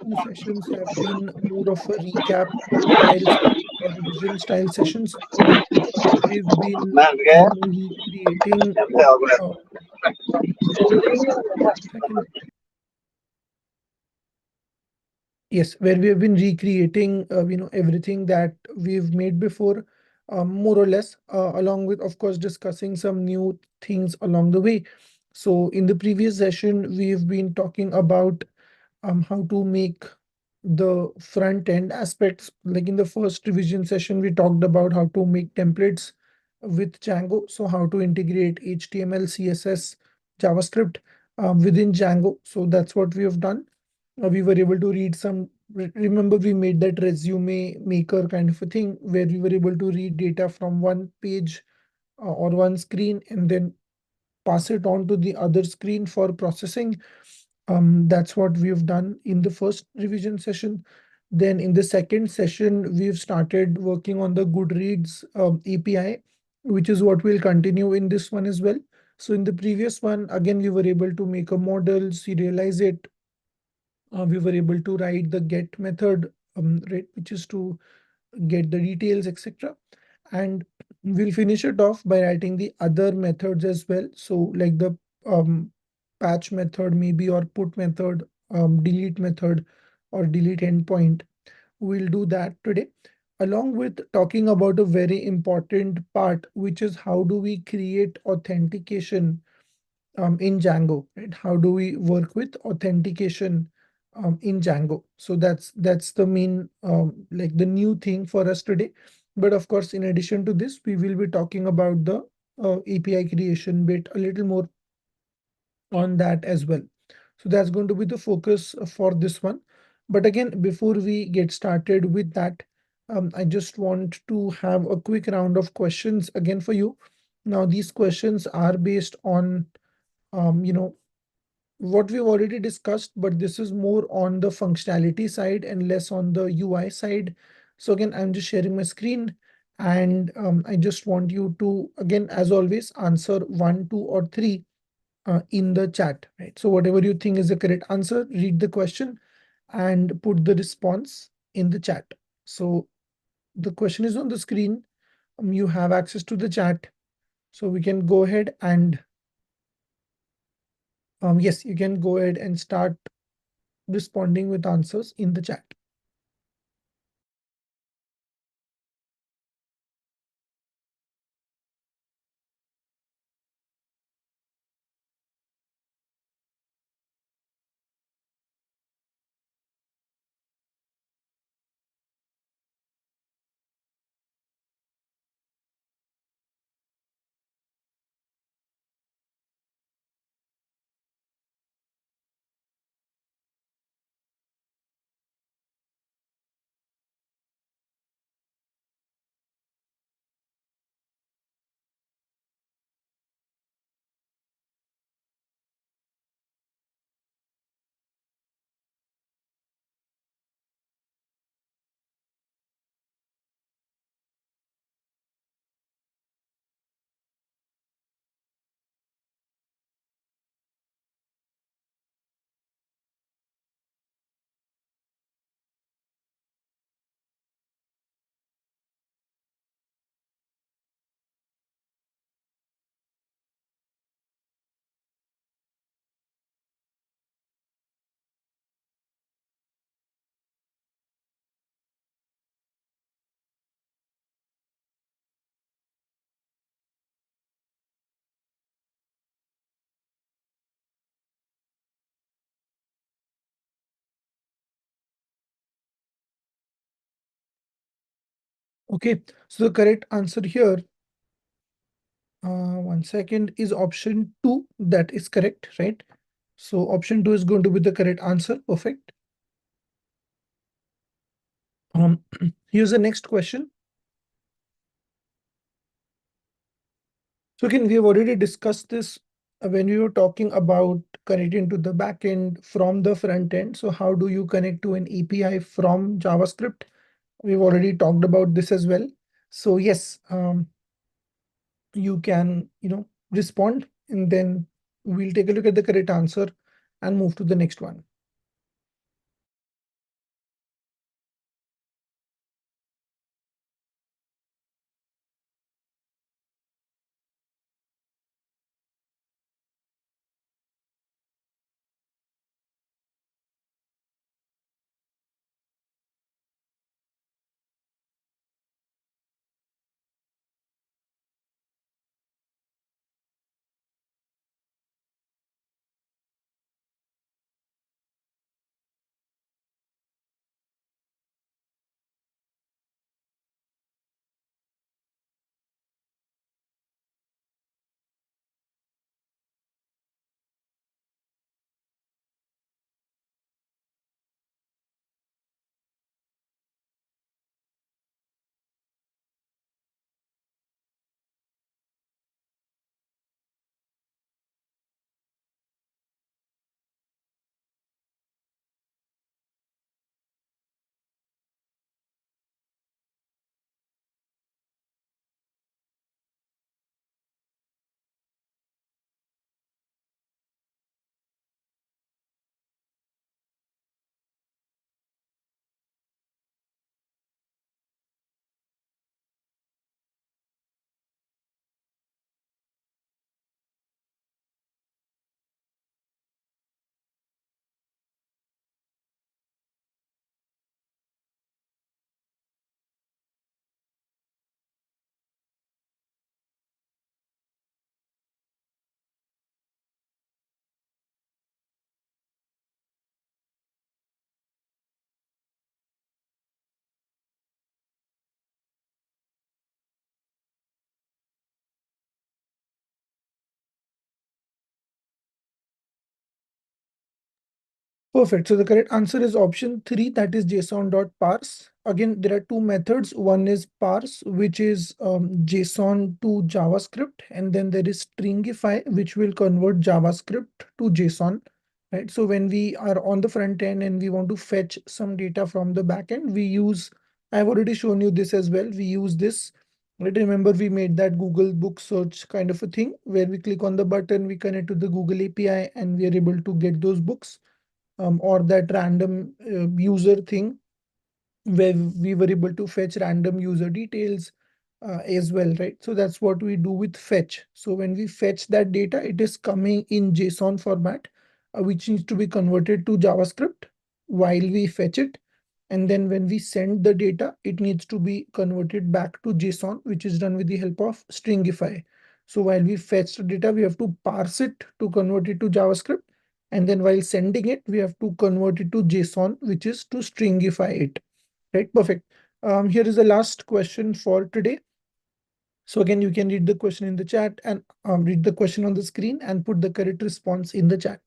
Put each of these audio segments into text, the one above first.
two sessions have been more of a recap style or revision style sessions. We've been recreating. Uh, Second, yes, where we have been recreating, everything that we've made before, more or less, along with, of course, discussing some new things along the way. So, in the previous session, we've been talking about how to make the front end aspects. Like in the first revision session, we talked about how to make templates with Django. So how to integrate HTML, CSS, JavaScript within Django. So that's what we have done. We were able to read some, remember we made that resume maker kind of a thing where we were able to read data from one page or one screen and then pass it on to the other screen for processing. That's what we've done in the first revision session. Then in the second session, we've started working on the Goodreads API, which is what we'll continue in this one as well. So in the previous one, again, we were able to make a model, serialize it. We were able to write the get method, right, which is to get the details, etc. And we'll finish it off by writing the other methods as well. So like the um, patch method maybe, or put method, delete method, or delete endpoint. We'll do that today, along with talking about a very important part, which is how do we create authentication in Django, right? How do we work with authentication in Django? So that's the main like the new thing for us today. But of course, in addition to this, we will be talking about the API creation bit a little more on that as well. So that's going to be the focus for this one. But again, before we get started with that, I just want to have a quick round of questions again for you. Now, these questions are based on um, you know, what we've already discussed, but this is more on the functionality side and less on the UI side. So again, I'm just sharing my screen and I just want you to, again, as always, answer one, two, or three in the chat, right? So whatever you think is the correct answer, read the question and put the response in the chat. So the question is on the screen. You have access to the chat. So we can go ahead and yes, you can go ahead and start responding with answers in the chat. Okay, so the correct answer here, one second, is option two. That is correct, right? So option two is going to be the correct answer. Perfect. Um, Here's the next question. So again, we have already discussed this when we were talking about connecting to the backend from the front end. So how do you connect to an API from JavaScript? We've already talked about this as well. So yes, you can, respond, and then we'll take a look at the correct answer and move to the next one. Perfect. So the correct answer is option three, that is JSON.parse. Again, there are two methods. One is parse, which is JSON to JavaScript, and then there is stringify, which will convert JavaScript to JSON. Right. So when we are on the front end and we want to fetch some data from the back end, we use, I've already shown you this as well. We use this. Right. Remember, we made that Google book search kind of a thing where we click on the button, we connect to the Google API, and we are able to get those books, or that random user thing where we were able to fetch random user details as well, right? So that's what we do with fetch. So when we fetch that data, it is coming in JSON format, which needs to be converted to JavaScript while we fetch it. And then when we send the data, it needs to be converted back to JSON, which is done with the help of stringify. So while we fetch the data, we have to parse it to convert it to JavaScript. And then while sending it, we have to convert it to JSON, which is to stringify it. Right, perfect. Here is the last question for today. So again, you can read the question in the chat and read the question on the screen and put the correct response in the chat.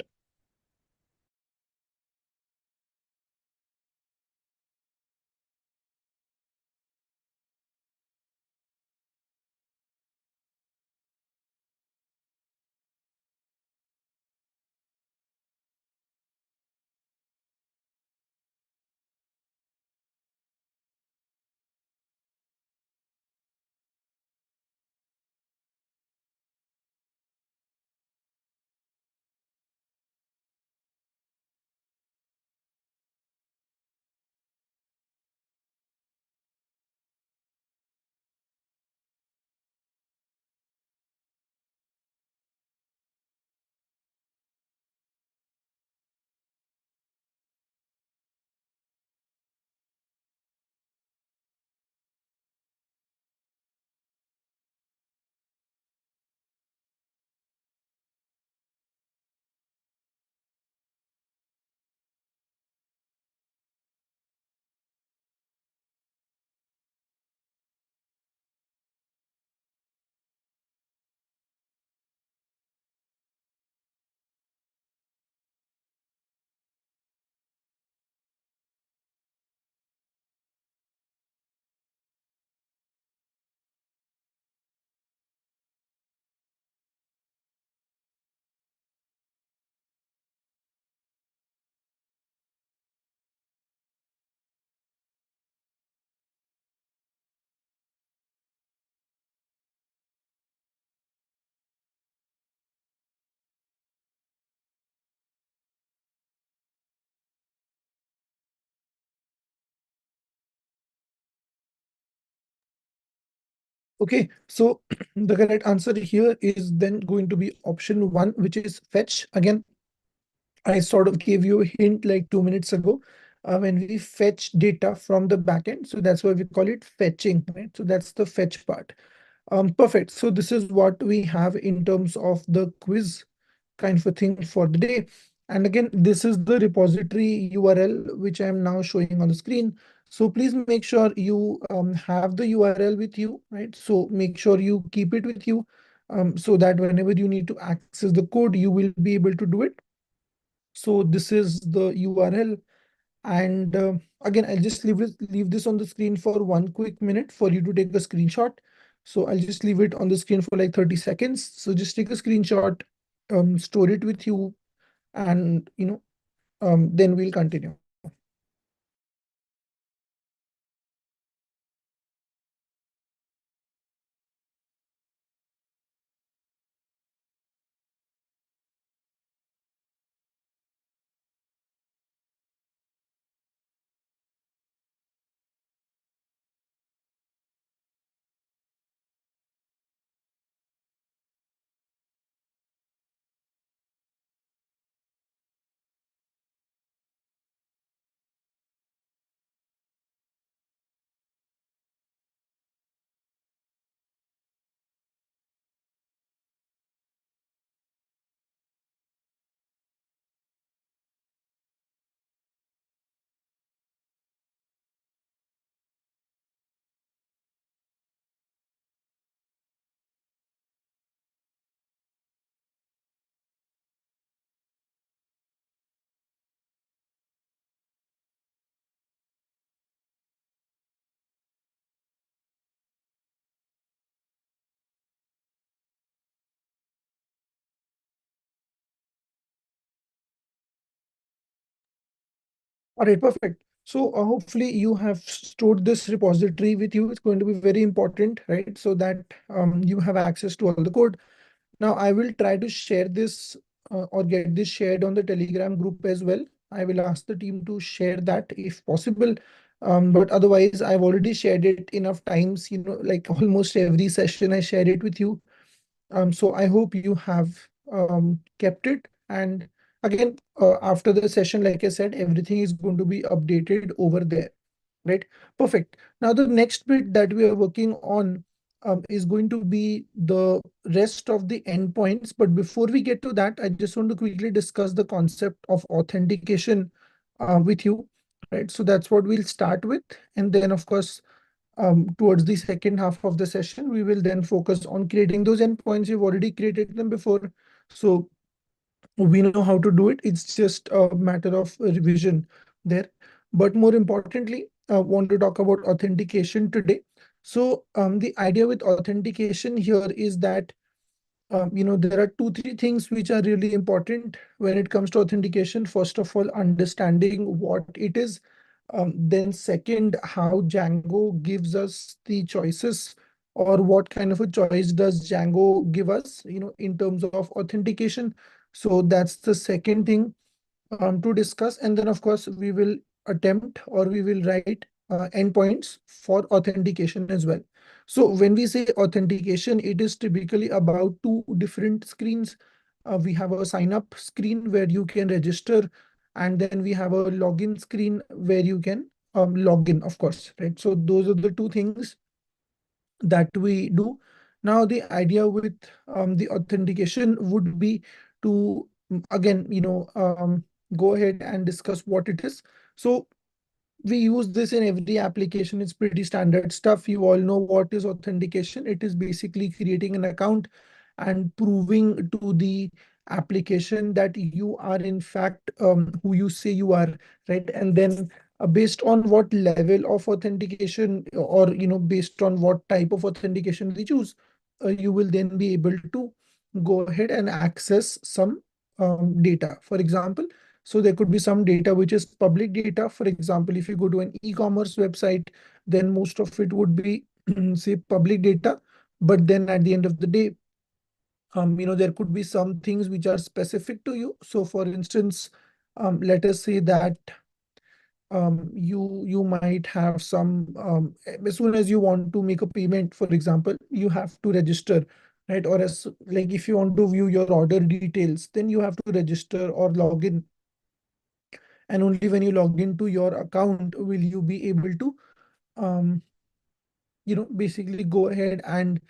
Okay, so the correct answer here is then going to be option one, which is fetch. Again, I sort of gave you a hint like 2 minutes ago when we fetch data from the backend. So that's why we call it fetching, right? So that's the fetch part. Perfect. So this is what we have in terms of the quiz kind of a thing for the day. And again, this is the repository URL, which I'm now showing on the screen. So please make sure you have the URL with you, right? So make sure you keep it with you so that whenever you need to access the code, you will be able to do it. So this is the URL. And again, I'll just leave this on the screen for 1 quick minute for you to take a screenshot. So I'll just leave it on the screen for like 30 seconds. So just take a screenshot, store it with you, and then we'll continue. All right, perfect. So hopefully you have stored this repository with you. It's going to be very important, right? So that you have access to all the code. Now I will try to share this or get this shared on the Telegram group as well. I will ask the team to share that if possible. But otherwise, I've already shared it enough times, like almost every session I share it with you. So I hope you have kept it. And again, after the session, like I said, everything is going to be updated over there, right? Perfect. Now, the next bit that we are working on is going to be the rest of the endpoints. But before we get to that, I just want to quickly discuss the concept of authentication with you, right? So that's what we'll start with. And then, of course, towards the second half of the session, we will then focus on creating those endpoints. You've already created them before, so we know how to do it. It's just a matter of revision there. But more importantly, I want to talk about authentication today. So the idea with authentication here is that there are two, three things which are really important when it comes to authentication. First of all, understanding what it is. Then second, how Django gives us the choices, or what kind of a choice does Django give us, in terms of authentication. So that's the second thing to discuss. And then, of course, we will attempt or we will write endpoints for authentication as well. So when we say authentication, it is typically about two different screens. We have a sign up screen where you can register, and then we have a login screen where you can log in, of course, right? So those are the two things that we do. Now, the idea with the authentication would be to again, go ahead and discuss what it is. So we use this in every application. It's pretty standard stuff. You all know what is authentication. It is basically creating an account and proving to the application that you are in fact who you say you are, right? And then based on what level of authentication, or based on what type of authentication we choose, you will then be able to go ahead and access some data. For example, so there could be some data which is public data. For example, if you go to an e-commerce website, then most of it would be say public data. But then at the end of the day, there could be some things which are specific to you. So for instance, let us say that you might have some as soon as you want to make a payment, for example, you have to register, right? Or as like if you want to view your order details, then you have to register or log in, and only when you log into your account will you be able to um, basically go ahead and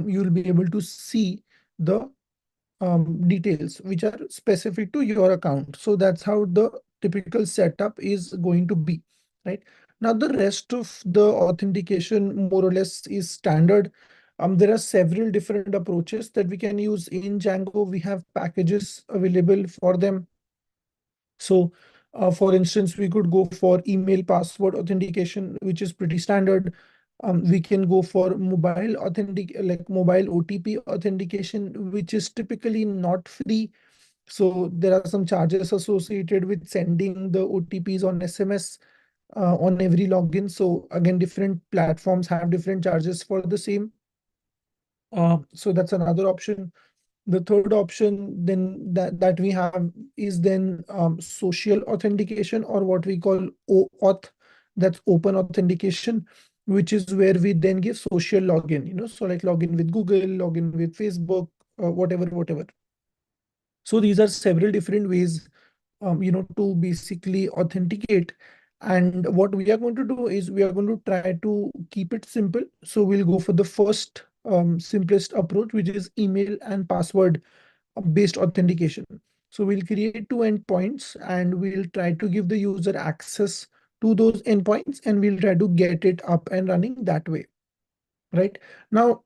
you'll be able to see the details which are specific to your account. So that's how the typical setup is going to be, right? Now, the rest of the authentication more or less is standard. There are several different approaches that we can use in Django. We have packages available for them. So, for instance, we could go for email password authentication, which is pretty standard. We can go for like mobile OTP authentication, which is typically not free. So there are some charges associated with sending the OTPs on SMS on every login. So again, different platforms have different charges for the same. So that's another option. The third option then that we have is then social authentication, or what we call OAuth. That's open authentication, which is where we then give social login, so like login with Google, login with Facebook, whatever, whatever. So these are several different ways, to basically authenticate. And what we are going to do is we are going to try to keep it simple. So we'll go for the first simplest approach, which is email and password based authentication. So we'll create two endpoints and we'll try to give the user access to those endpoints, and we'll try to get it up and running that way. Right now,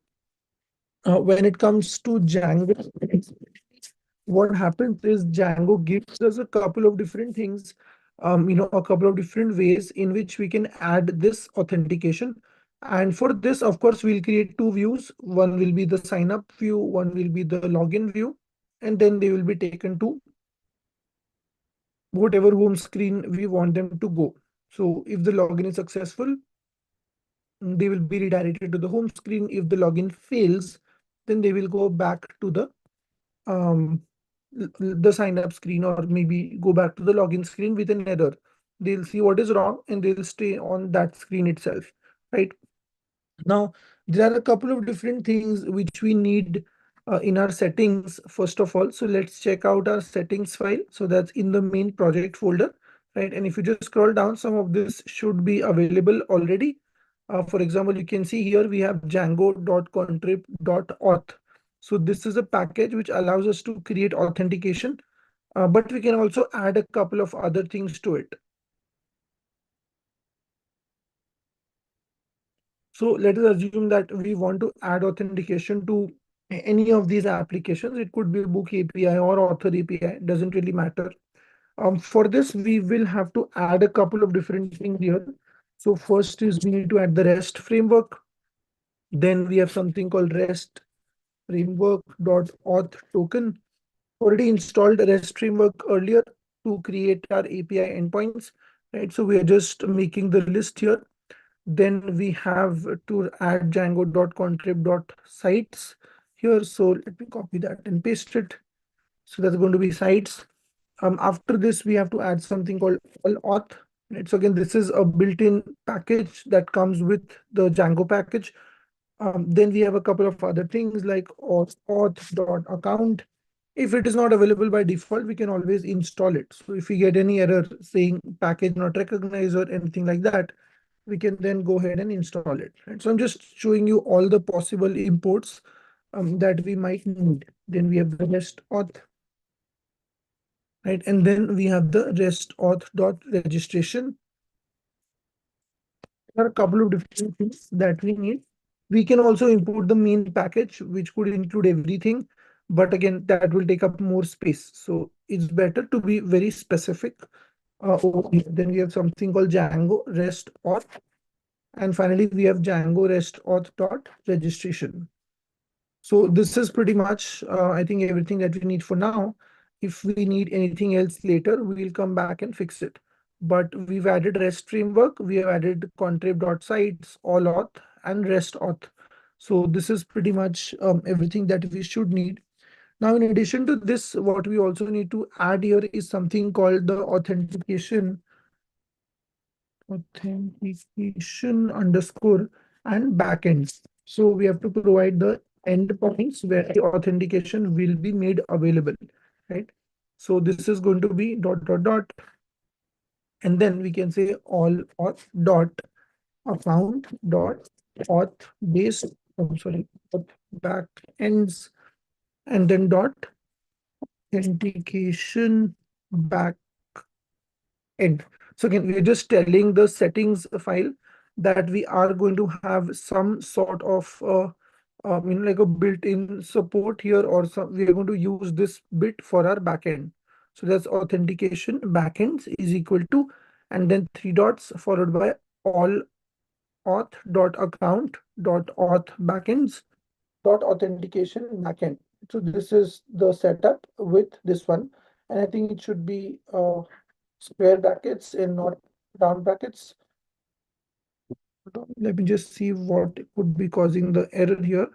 when it comes to Django, what happens is Django gives us a couple of different things, a couple of different ways in which we can add this authentication. And for this, of course, we'll create two views. One will be the sign up view, one will be the login view, and then they will be taken to whatever home screen we want them to go. So if the login is successful, they will be redirected to the home screen. If the login fails, then they will go back to um, the sign up screen, or maybe go back to the login screen with an error. They'll see what is wrong and they'll stay on that screen itself, right? Now, there are a couple of different things which we need in our settings, first of all. So let's check out our settings file. So that's in the main project folder, right? And if you just scroll down, some of this should be available already. For example, you can see here we have django.contrib.auth. So this is a package which allows us to create authentication, but we can also add a couple of other things to it. So let us assume that we want to add authentication to any of these applications. It could be book API or author API, doesn't really matter. For this, we will have to add a couple of different things here. So first is we need to add the REST framework. Then we have something called REST framework.auth token. Already installed REST framework earlier to create our API endpoints, right? So we are just making the list here. Then we have to add django.contrib.sites here. So let me copy that and paste it. So that's going to be sites. After this, we have to add something called all auth. Right? So again, this is a built-in package that comes with the Django package. Then we have a couple of other things like auth.account. If it is not available by default, we can always install it. So if we get any error saying package not recognized or anything like that, we can then go ahead and install it. Right? So I'm just showing you all the possible imports that we might need. Then we have the REST auth, right? And then we have the REST auth dot registration. There are a couple of different things that we need. We can also import the main package, which could include everything. But again, that will take up more space. So it's better to be very specific. Over here. Then we have something called Django REST auth. And finally, we have Django REST auth dot registration. So this is pretty much, I think, everything that we need for now. If we need anything else later, we'll come back and fix it. But we've added REST framework, we have added contrib.sites, all auth, and REST auth. So this is pretty much everything that we should need. Now, in addition to this, what we also need to add here is something called the authentication underscore and backends. So we have to provide the endpoints where the authentication will be made available, right? So this is going to be dot dot dot, and then we can say all auth dot account dot auth base. I'm sorry, auth backends, and then dot authentication back end. So again, we're just telling the settings file that we are going to have some sort of like a built-in support here, or some we are going to use this bit for our backend. So that's authentication backends is equal to, and then three dots followed by all auth dot account dot auth backends dot authentication backend. So this is the setup with this one, and I think it should be square brackets and not round brackets. Let me just see what could be causing the error here.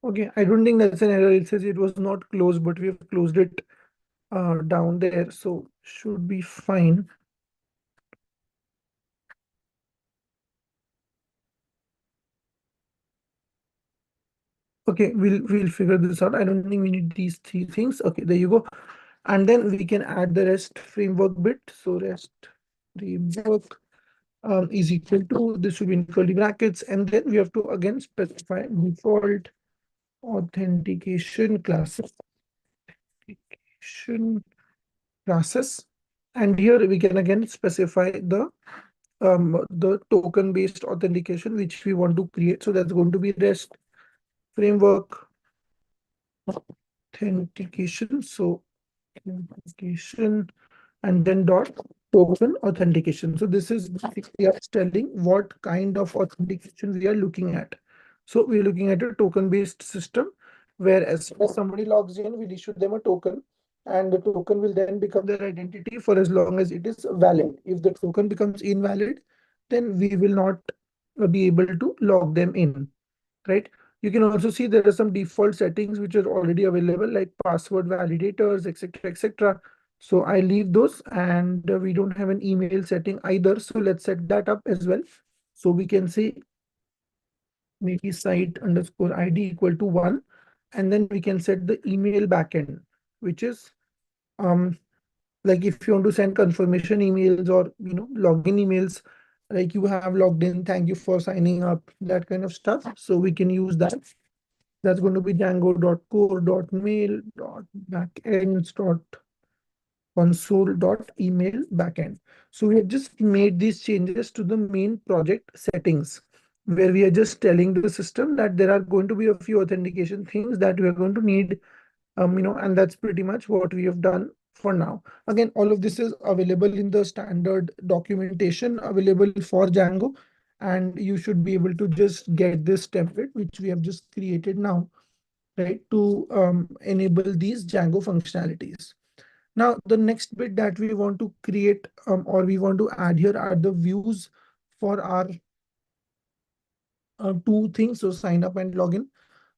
Okay, I don't think that's an error. It says it was not closed, but we have closed it down there, so should be fine. Okay, we'll figure this out. I don't think we need these three things. Okay, there you go. And then we can add the REST framework bit. So REST framework is equal to, this should be in curly brackets, and then we have to again specify default authentication classes. Authentication classes. And here we can again specify the token based authentication which we want to create. So that's going to be REST framework authentication. So authentication and then dot token authentication. So this is basically us telling what kind of authentication we are looking at. So we're looking at a token-based system where as soon as somebody logs in, we'll issue them a token, and the token will then become their identity for as long as it is valid. If the token becomes invalid, then we will not be able to log them in, right? You can also see there are some default settings which are already available, like password validators, etc., etc. So I leave those, and we don't have an email setting either. So let's set that up as well. So we can say maybe site underscore ID equal to 1, and then we can set the email backend, which is um like if you want to send confirmation emails or login emails, like you have logged in, thank you for signing up, that kind of stuff. So we can use that. That's going to be django.core.mail.backends.console.email backend. So we have just made these changes to the main project settings, where we are just telling the system that there are going to be a few authentication things that we are going to need, and that's pretty much what we have done for now. Again, all of this is available in the standard documentation available for Django, and you should be able to just get this template, which we have just created now, right, to enable these Django functionalities. Now, the next bit that we want to create or we want to add here are the views for our two things, so sign up and login.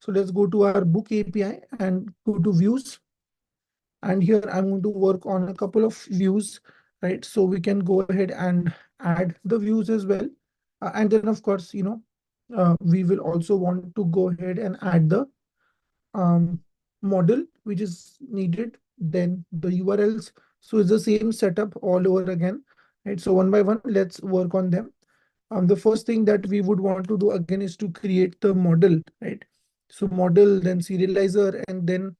So let's go to our book API and go to views. And here I'm going to work on a couple of views, right? So we can go ahead and add the views as well. And then, of course, we will also want to go ahead and add the um, model which is needed, then the URLs. So it's the same setup all over again, right? So one by one, let's work on them. The first thing that we would want to do again is to create the model, right? So model, then serializer, and then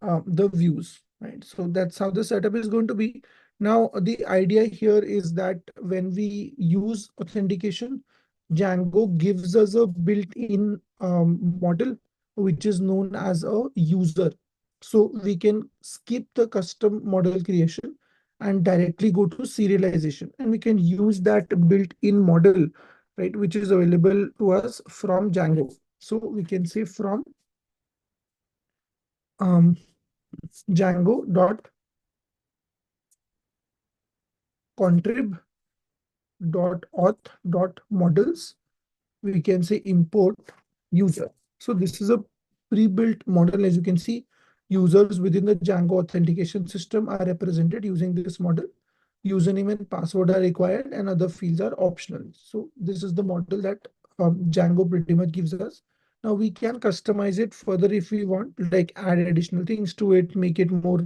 the views, right? So that's how the setup is going to be. Now, the idea here is that when we use authentication, Django gives us a built-in model, which is known as a user. So we can skip the custom model creation and directly go to serialization. And we can use that built-in model, right, which is available to us from Django. So we can say from um, Django dot contrib.auth.models, we can say import user. So this is a pre-built model. As you can see, users within the Django authentication system are represented using this model. Username and password are required and other fields are optional. So this is the model that Django pretty much gives us. Now we can customize it further if we want, like add additional things to it, make it more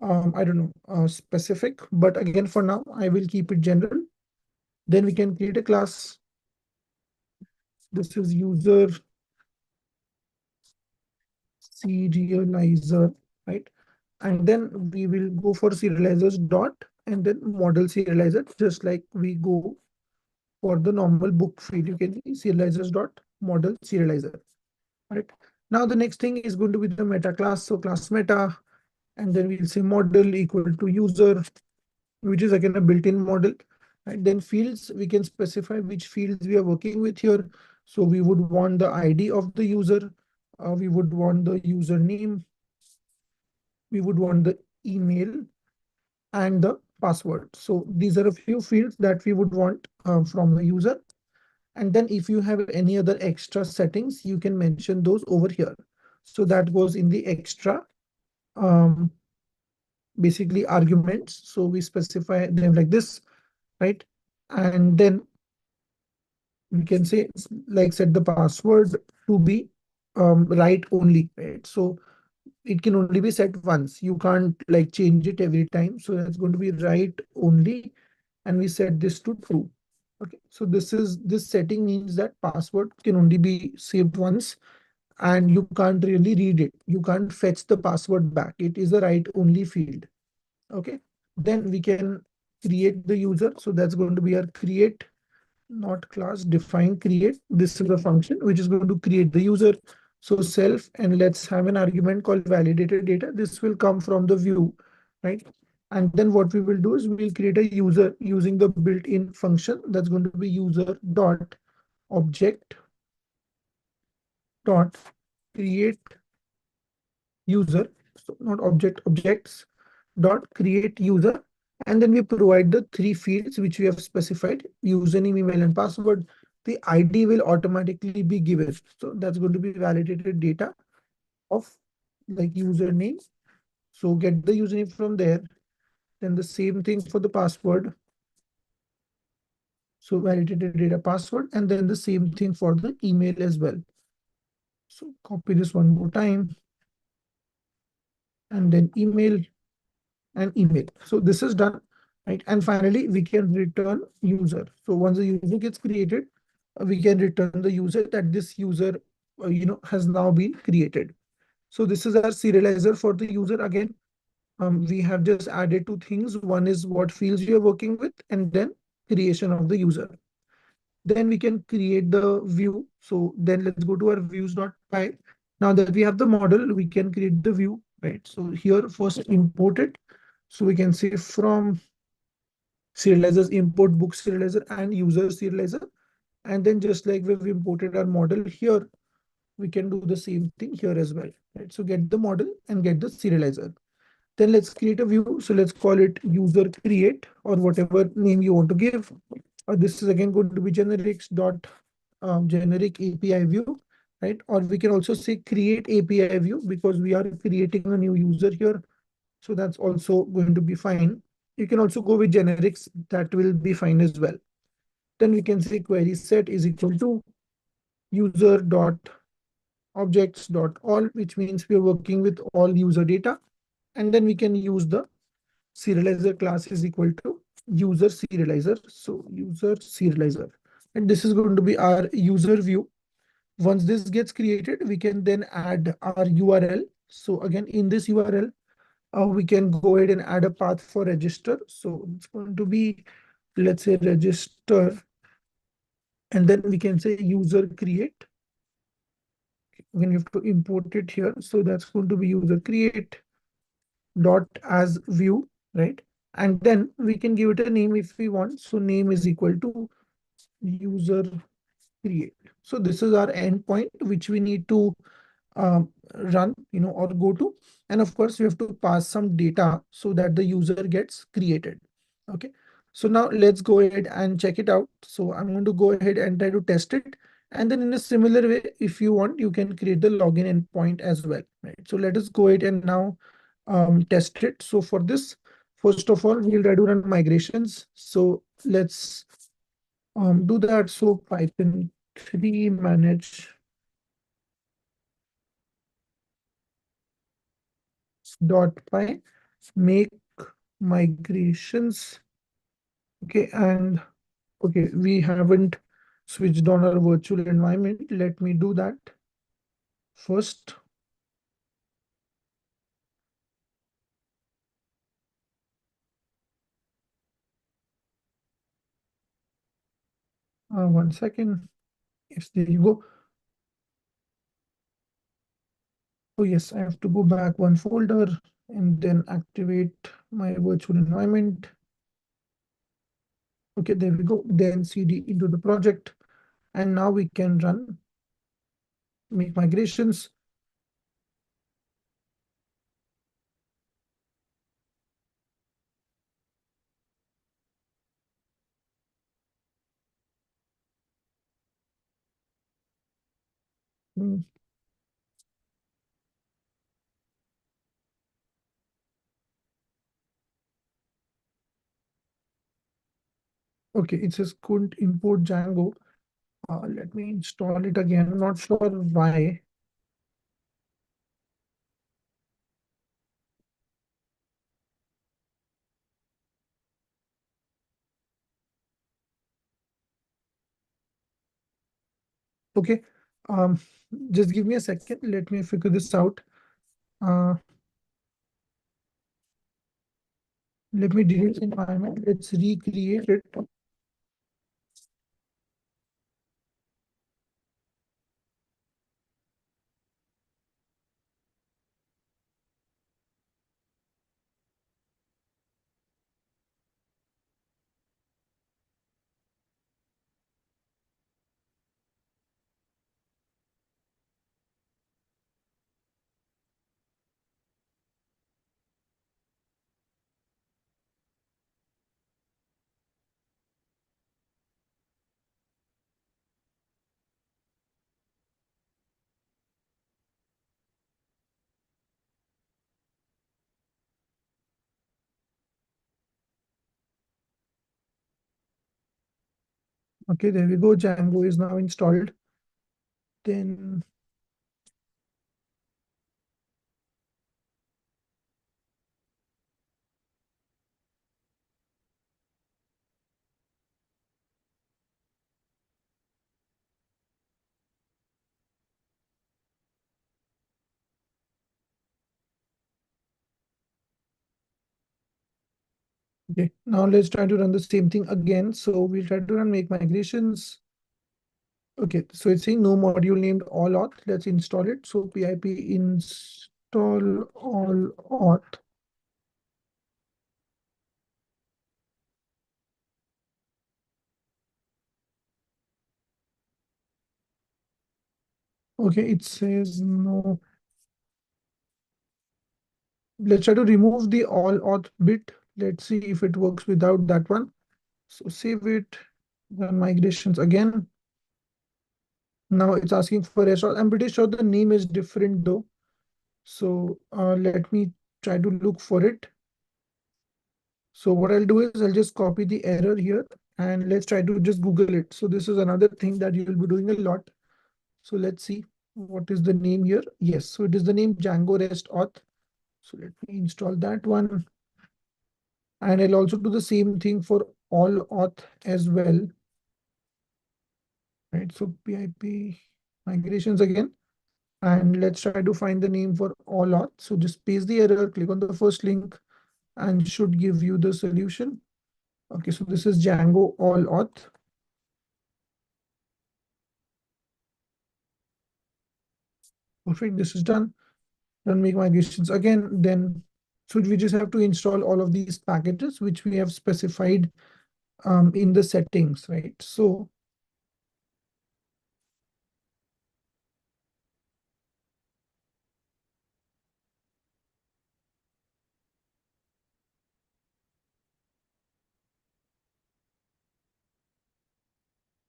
I don't know, specific, but again, for now, I will keep it general. Then we can create a class. This is user serializer, right? And then we will go for serializers dot and then model serializer, just like we go for the normal book field. You can see serializers dot model serializer, right? Now the next thing is going to be the meta class. So class meta, and then we'll say model equal to user, which is again a built-in model. And then fields, we can specify which fields we are working with here. So we would want the ID of the user. We would want the username. We would want the email and the password. So these are a few fields that we would want from the user. And then if you have any other extra settings, you can mention those over here. So that goes in the extra um, basically arguments. So we specify them like this, right? And then we can say like set the password to be write only, right? So it can only be set once. You can't like change it every time. So that's going to be write only, and we set this to true. Okay, so this setting means that password can only be saved once, and you can't really read it. You can't fetch the password back. It is a write only field. Okay, then we can create the user. So that's going to be our create, not class, define create. This is a function which is going to create the user. So self, and let's have an argument called validated data. This will come from the view, right? And then what we will do is we'll create a user using the built-in function that's going to be user dot object dot create user. So not object, objects dot create user. And then we provide the three fields which we have specified: username, email, and password. The ID will automatically be given. So that's going to be validated data of like username. So get the username from there. Then the same thing for the password. So validated data password, and then the same thing for the email as well. So copy this one more time, and then email and email. So this is done, right? And finally, we can return user. So once the user gets created, we can return the user that this user, has now been created. So this is our serializer for the user. Again, we have just added two things. One is what fields you're working with, and then creation of the user. Then we can create the view. So then let's go to our views.py. Now that we have the model, we can create the view, right? So here first import it. So we can say from serializers, import book serializer and user serializer. And then just like we've imported our model here, we can do the same thing here as well, right? So get the model and get the serializer. Then let's create a view. So let's call it user create or whatever name you want to give. This is again going to be generics dot generic API view, right? Or we can also say create API view because we are creating a new user here. So that's also going to be fine. You can also go with generics. That will be fine as well. Then we can say query set is equal to user dot objects dot all, which means we are working with all user data. And then we can use the serializer class is equal to user serializer. So user serializer. And this is going to be our user view. Once this gets created, we can then add our URL. So again, in this URL, we can go ahead and add a path for register. So it's going to be, let's say, register. And then we can say user create. Again, you have to import it here. So that's going to be user create dot as view, right? And then we can give it a name if we want. So name is equal to user create. So this is our endpoint, which we need to run, or go to. And of course, we have to pass some data so that the user gets created. Okay. So now let's go ahead and check it out. So I'm going to go ahead and try to test it. And then in a similar way, if you want, you can create the login endpoint as well. Right. So let us go ahead and now test it. So for this, first of all, we'll try to run migrations. So let's do that. So Python 3 manage dot py make migrations. Okay, and okay, we haven't switched on our virtual environment. Let me do that first. 1 second. Yes, there you go. Oh yes, I have to go back one folder and then activate my virtual environment. Okay, there we go. Then cd into the project. And now we can run make migrations. Mm, Okay, it says couldn't import Django. Let me install it again. I'm not sure why. Okay. Um, just give me a second. Let me figure this out. Uh, Let me delete the environment. Let's recreate it. Okay, there we go. Django is now installed. Then, okay, now let's try to run the same thing again. So we'll try to run make migrations. Okay, so it's saying no module named all auth. Let's install it. So pip install all auth. Okay, it says no. Let's try to remove the all auth bit. Let's see if it works without that one. So save it, run migrations again. Now it's asking for restaurant. I'm pretty sure the name is different though. So let me try to look for it. So what I'll do is I'll just copy the error here and let's try to just Google it. So this is another thing that you will be doing a lot. So let's see what is the name here. Yes, so it is the name Django REST Auth. So let me install that one. And I'll also do the same thing for all auth as well. Right, so PIP migrations again. And let's try to find the name for all auth. So just paste the error, click on the first link, and should give you the solution. Okay, so this is Django all auth. Perfect, this is done. Run make migrations again. Then, so we just have to install all of these packages, which we have specified in the settings, right? So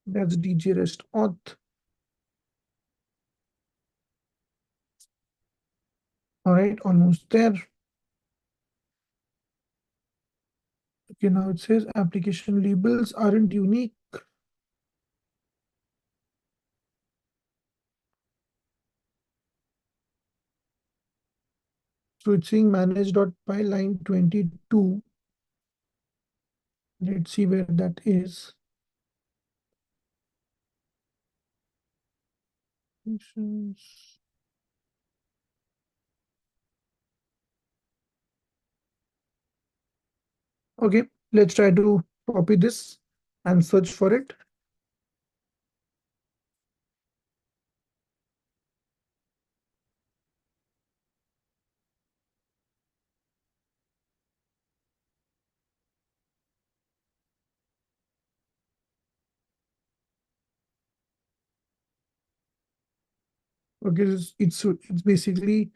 that's DJ REST auth. All right, almost there. Okay, now it says application labels aren't unique. So it's saying manage.py line 22. Let's see where that is. Okay, let's try to copy this and search for it. Okay, it's basically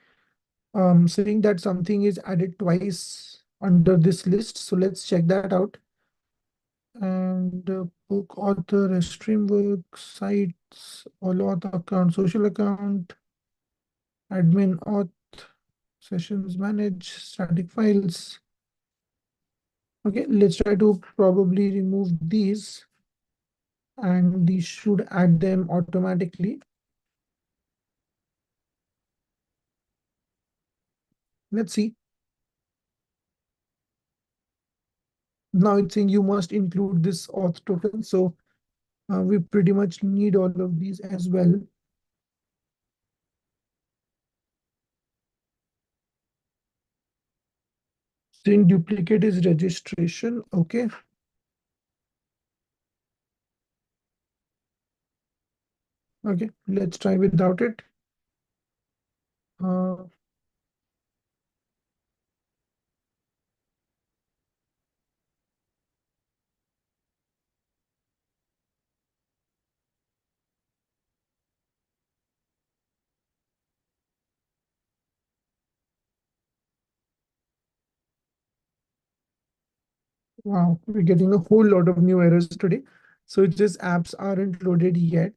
saying that something is added twice under this list. So let's check that out. And book author, stream work, sites, all author account, social account, admin auth, sessions manage, static files. Okay, let's try to probably remove these and these should add them automatically. Let's see. Now it's saying you must include this auth token. So we pretty much need all of these as well. Saying duplicate is registration. Okay. Okay. Let's try without it. Uh, wow. We're getting a whole lot of new errors today. So it just apps aren't loaded yet.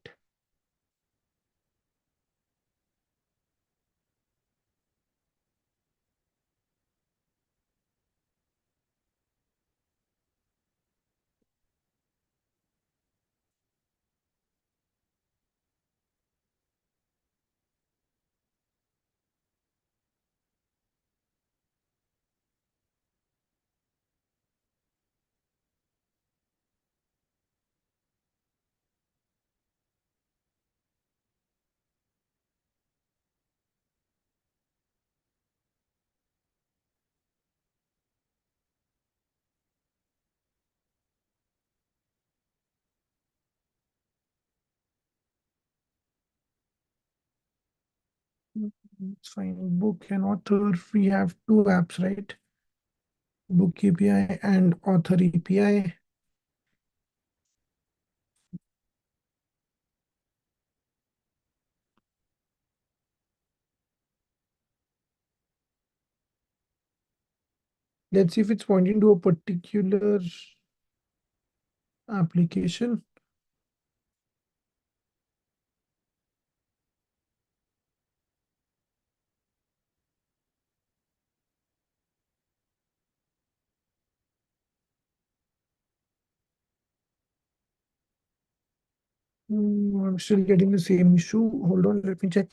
It's fine. Book and author. We have two apps, right? Book API and author API. Let's see if it's pointing to a particular application. I'm still getting the same issue. Hold on, let me check.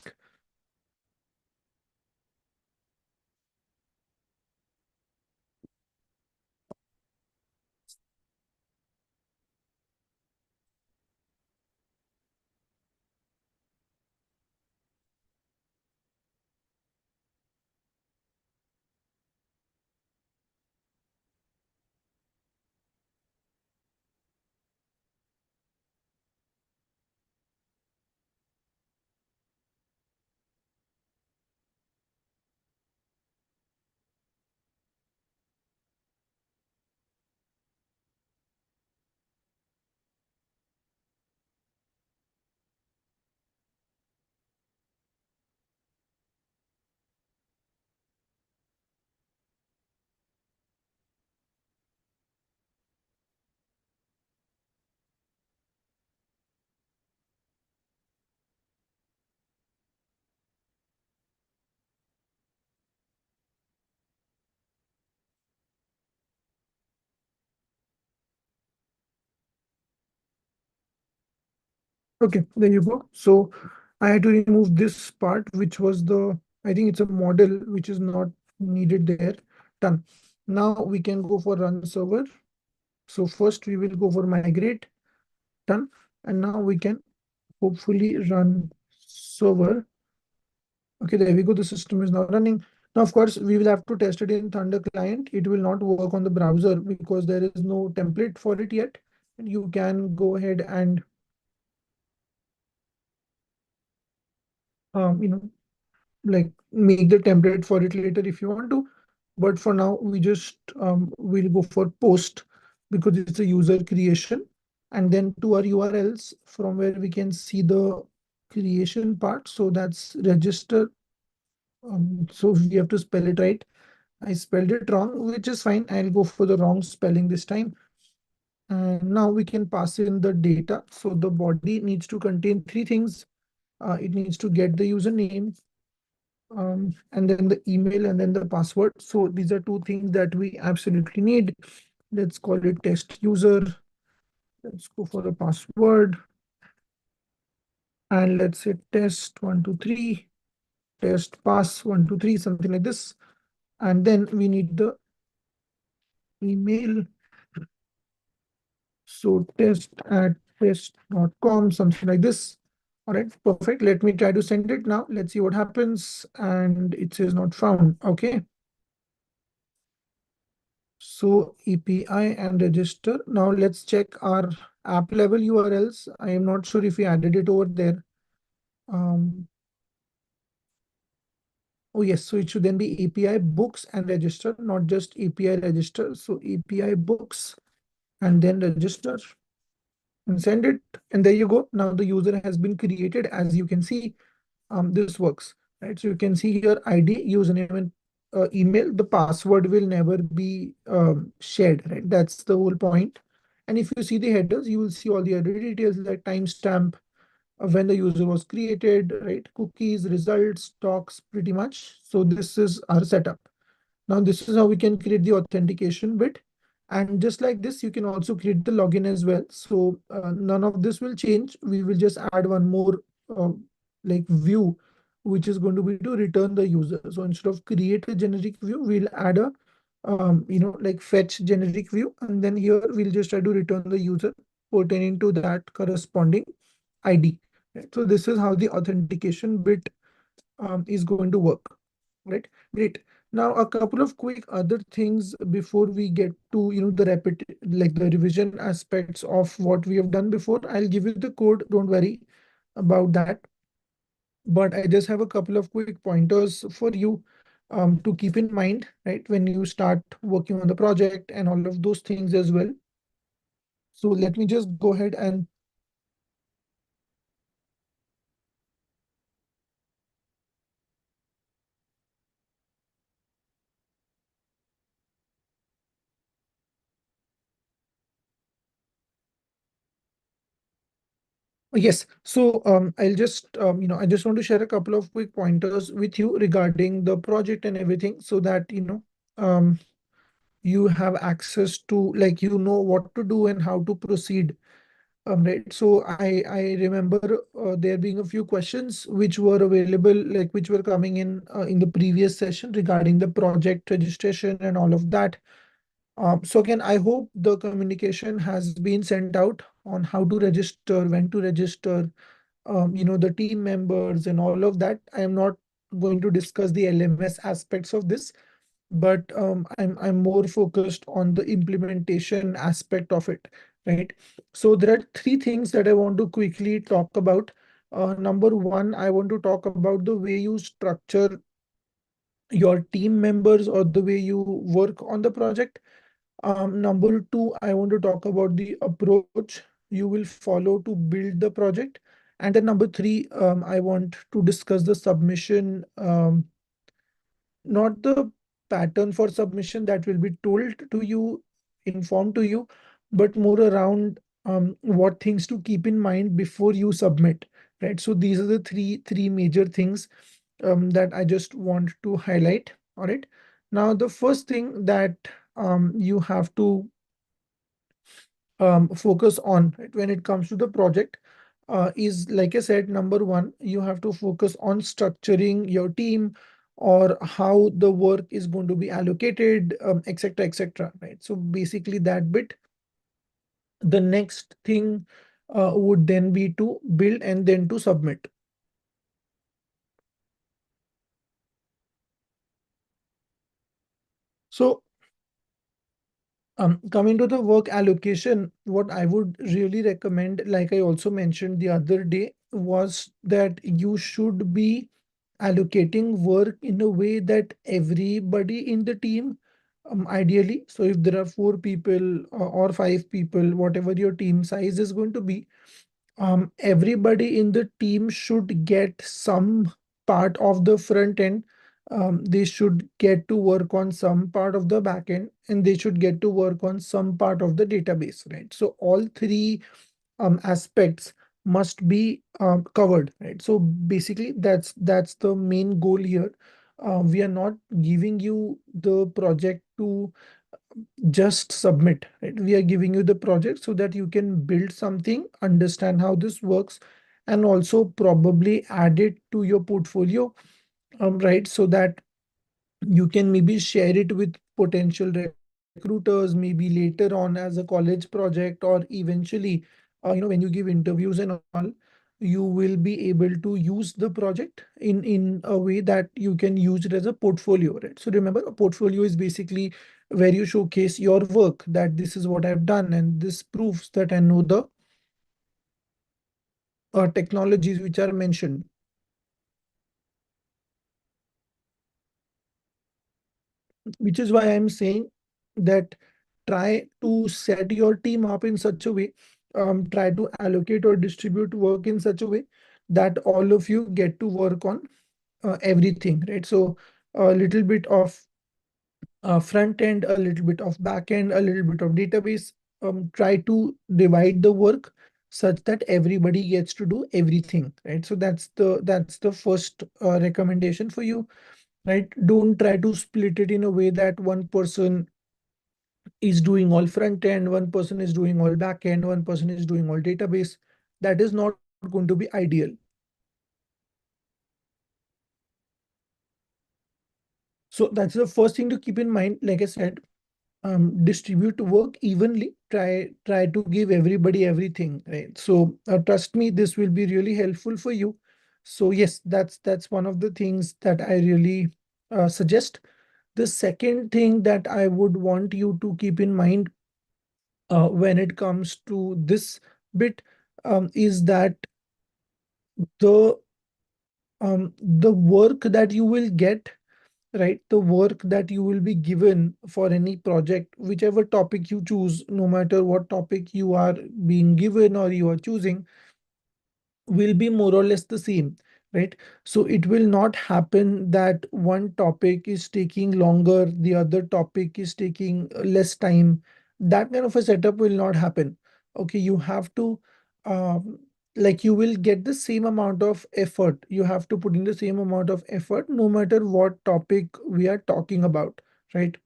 Okay, there you go. So I had to remove this part, which was I think it's a model which is not needed there. Done. Now we can go for run server. So first we will go for migrate. Done. And now we can hopefully run server. Okay, there we go. The system is now running. Now, of course, we will have to test it in Thunder client. It will not work on the browser because there is no template for it yet. And you can go ahead and you know, like make the template for it later if you want to. But for now, we just will go for post because it's a user creation. And then to our URLs from where we can see the creation part. So that's register. So we have to spell it right. I spelled it wrong, which is fine. I'll go for the wrong spelling this time. And now we can pass in the data. So the body needs to contain three things. It needs to get the username, and then the email, and then the password. So these are two things that we absolutely need. Let's call it test user. Let's go for a password. And let's say test 123, test pass 123, something like this. And then we need the email. So test@test.com, something like this. All right, perfect. Let me try to send it now. Let's see what happens. And it says not found. Okay. So API and register. Now let's check our app level URLs. I am not sure if we added it over there. Um, oh yes, so it should then be API books and register, not just API register. So API books and then register and send it. And there you go. Now the user has been created. As you can see, this works, right? So you can see here ID, username, and email. The password will never be shared, right? That's the whole point. And if you see the headers, you will see all the other details like timestamp, when the user was created, right? Cookies, results, talks, pretty much. So this is our setup. Now this is how we can create the authentication bit. And just like this, you can also create the login as well. So none of this will change. We will just add one more uh, like view, which is going to be to return the user. So instead of create a generic view, we'll add a like fetch generic view. And then here we'll just try to return the user pertaining to that corresponding ID. Right? So this is how the authentication bit is going to work. Right? Great. Now, a couple of quick other things before we get to, the like the revision aspects of what we have done before. I'll give you the code. Don't worry about that. but I just have a couple of quick pointers for you to keep in mind, right, when you start working on the project and all of those things as well. So let me just go ahead and yes. So I'll just I just want to share a couple of quick pointers with you regarding the project and everything, so that you have access to, like, what to do and how to proceed. Right. So I remember there being a few questions which were available, like which were coming in the previous session regarding the project registration and all of that. So again, I hope the communication has been sent out on how to register, when to register, the team members and all of that. I am not going to discuss the LMS aspects of this, but I'm more focused on the implementation aspect of it, right? So there are three things that I want to quickly talk about. Number one, I want to talk about the way you structure your team members or the way you work on the project. Number two, I want to talk about the approach you will follow to build the project. And then number three, I want to discuss the submission, not the pattern for submission that will be told to you, informed to you, but more around what things to keep in mind before you submit, right? So these are the three major things that I just want to highlight. All right. Now, the first thing that you have to focus on, right, when it comes to the project is, like I said, number one, you have to focus on structuring your team, or how the work is going to be allocated, etc., etc. Right. So basically that bit. The next thing would then be to build and then to submit. So coming to the work allocation, what I would really recommend, like I also mentioned the other day, was that you should be allocating work in a way that everybody in the team, ideally, so if there are four people or five people, whatever your team size is going to be, everybody in the team should get some part of the front end. They should get to work on some part of the back end, and they should get to work on some part of the database, right? So all three aspects must be covered, right? So basically, that's the main goal here. We are not giving you the project to just submit, right? We are giving you the project so that you can build something, understand how this works, and also probably add it to your portfolio, right? So that you can maybe share it with potential recruiters, maybe later on as a college project, or eventually, when you give interviews and all, you will be able to use the project in a way that you can use it as a portfolio, right? So remember, a portfolio is basically where you showcase your work, that this is what I've done, and this proves that I know the technologies which are mentioned. Which is why I'm saying that try to set your team up in such a way, try to allocate or distribute work in such a way that all of you get to work on everything, right? So a little bit of front end, a little bit of back end, a little bit of database. Try to divide the work such that everybody gets to do everything, right? So that's the first recommendation for you, right? Don't try to split it in a way that one person is doing all front end, one person is doing all back end, one person is doing all database. That is not going to be ideal. So that's the first thing to keep in mind. Like I said, distribute work evenly. Try to give everybody everything, right? So trust me, this will be really helpful for you. So yes, that's one of the things that I really suggest. The second thing that I would want you to keep in mind when it comes to this bit is that the the work that you will get, right? The work that you will be given for any project, whichever topic you choose, no matter what topic you are being given or you are choosing, will be more or less the same, right? So it will not happen that one topic is taking longer, the other topic is taking less time. That kind of a setup will not happen. Okay, you have to, um, like, you will get the same amount of effort. You have to put in the same amount of effort no matter what topic we are talking about, right?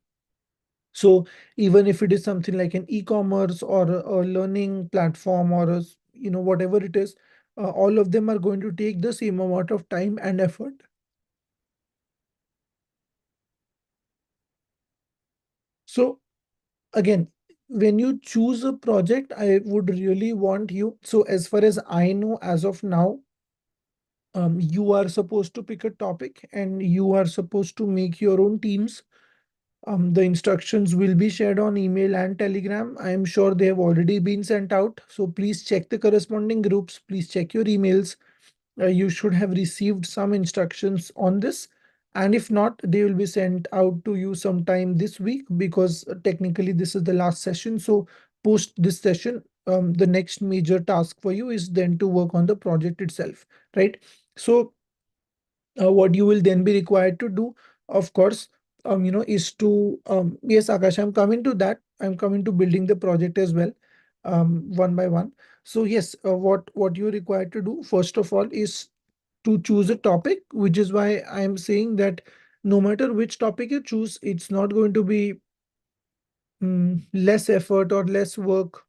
So even if it is something like an e-commerce or a learning platform or whatever it is, all of them are going to take the same amount of time and effort. So again, when you choose a project, I would really want you. So as far as I know, as of now, you are supposed to pick a topic and you are supposed to make your own teams. The instructions will be shared on email and Telegram. I am sure they have already been sent out. So please check the corresponding groups. Please check your emails. You should have received some instructions on this. And if not, they will be sent out to you sometime this week because technically this is the last session. So post this session, the next major task for you is then to work on the project itself, right? So what you will then be required to do, of course, is to, yes, Akash, I'm coming to that. I'm coming to building the project as well, one by one. So yes, what you're required to do, first of all, is to choose a topic, which is why I'm saying that no matter which topic you choose, it's not going to be less effort or less work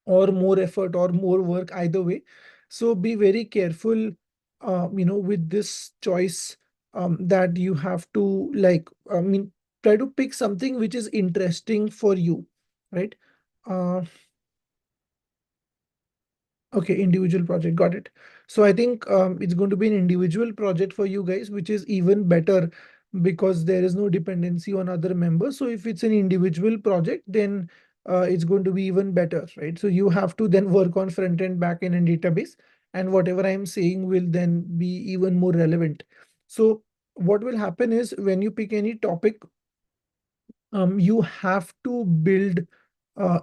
or more effort or more work either way. So be very careful, with this choice, that you have to, like, try to pick something which is interesting for you, right? Uh, Okay, individual project. Got it. So I think it's going to be an individual project for you guys, which is even better because there is no dependency on other members. So if it's an individual project, then it's going to be even better, right? So you have to then work on front end, back end, and database, and whatever I'm saying will then be even more relevant. So what will happen is when you pick any topic, you have to build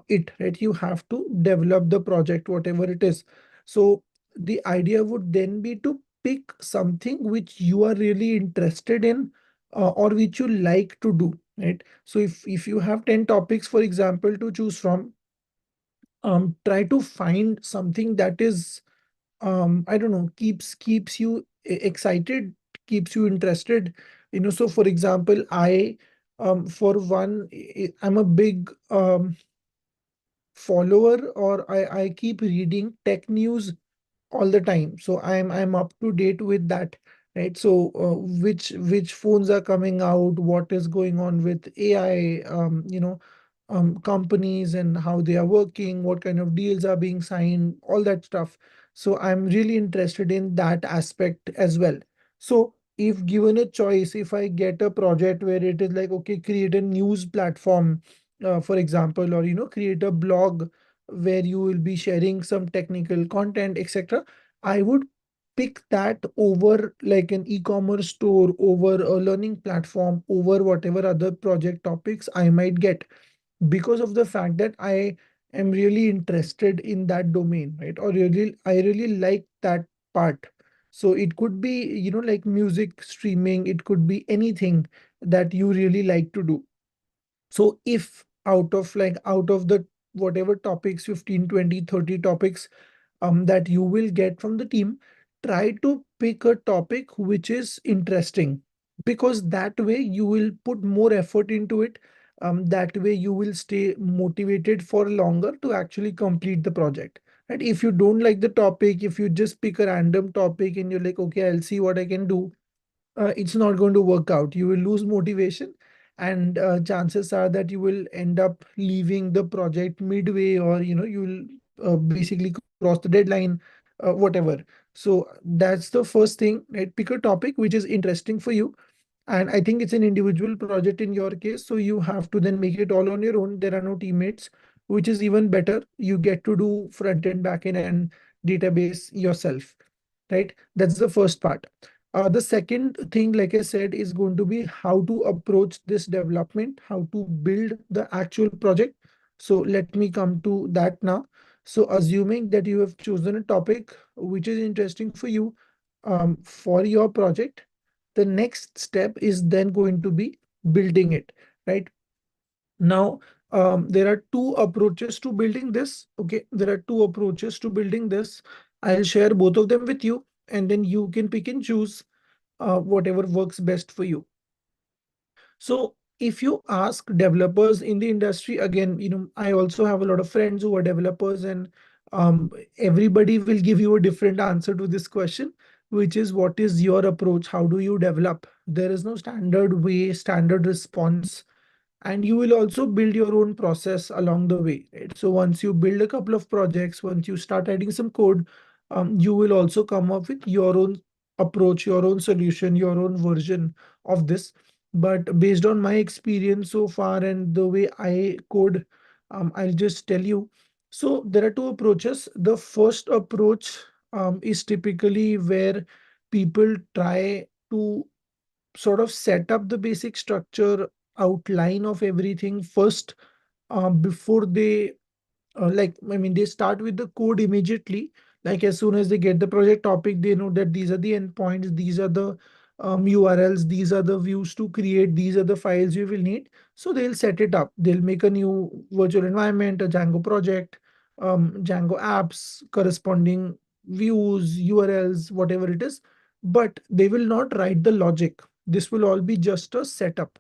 it, right? You have to develop the project, whatever it is. So the idea would then be to pick something which you are really interested in, or which you like to do, right? So if you have 10 topics, for example, to choose from, try to find something that is, I don't know, keeps you excited, keeps you interested. So for example, for one, I'm a big follower, or I keep reading tech news all the time. So I'm up to date with that, right? So which phones are coming out, what is going on with AI, companies and how they are working, what kind of deals are being signed, all that stuff. So I'm really interested in that aspect as well. So if given a choice, if I get a project where it is like, okay, create a news platform, for example, or create a blog where you will be sharing some technical content, etc., I would pick that over like an e-commerce store, over a learning platform, over whatever other project topics I might get, because of the fact that I am really interested in that domain, right? Or I really like that part. So it could be, like music streaming, it could be anything that you really like to do. So if out of the whatever topics, 15, 20, 30 topics that you will get from the team, try to pick a topic which is interesting, because that way you will put more effort into it. That way you will stay motivated for longer to actually complete the project. And if you don't like the topic, if you just pick a random topic and you're like, okay, I'll see what I can do, it's not going to work out. You will lose motivation, and chances are that you will end up leaving the project midway, or you will basically cross the deadline, whatever. So that's the first thing, right? Pick a topic which is interesting for you. And I think it's an individual project in your case, so you have to then make it all on your own. There are no teammates, which is even better. You get to do front end, back end, and database yourself. right? That's the first part. The second thing, like I said, is going to be how to approach this development, how to build the actual project. So let me come to that now. So assuming that you have chosen a topic which is interesting for you for your project, the next step is then going to be building it, right? Now, there are two approaches to building this. Okay, there are two approaches to building this. I'll share both of them with you, and then you can pick and choose whatever works best for you. So, if you ask developers in the industry, again, I also have a lot of friends who are developers, and um, everybody will give you a different answer to this question, which is what is your approach? How do you develop? There is no standard way, standard response, and you will also build your own process along the way, right? So once you build a couple of projects, once you start writing some code, you will also come up with your own approach, your own solution, your own version of this. But based on my experience so far and the way I code, I'll just tell you. So there are two approaches. The first approach is typically where people try to sort of set up the basic structure, outline of everything first, before they they start with the code immediately. Like as soon as they get the project topic, they know that these are the endpoints, these are the URLs, these are the views to create, these are the files you will need. So they'll set it up. They'll make a new virtual environment, a Django project, Django apps, corresponding views, URLs, whatever it is. But they will not write the logic. This will all be just a setup.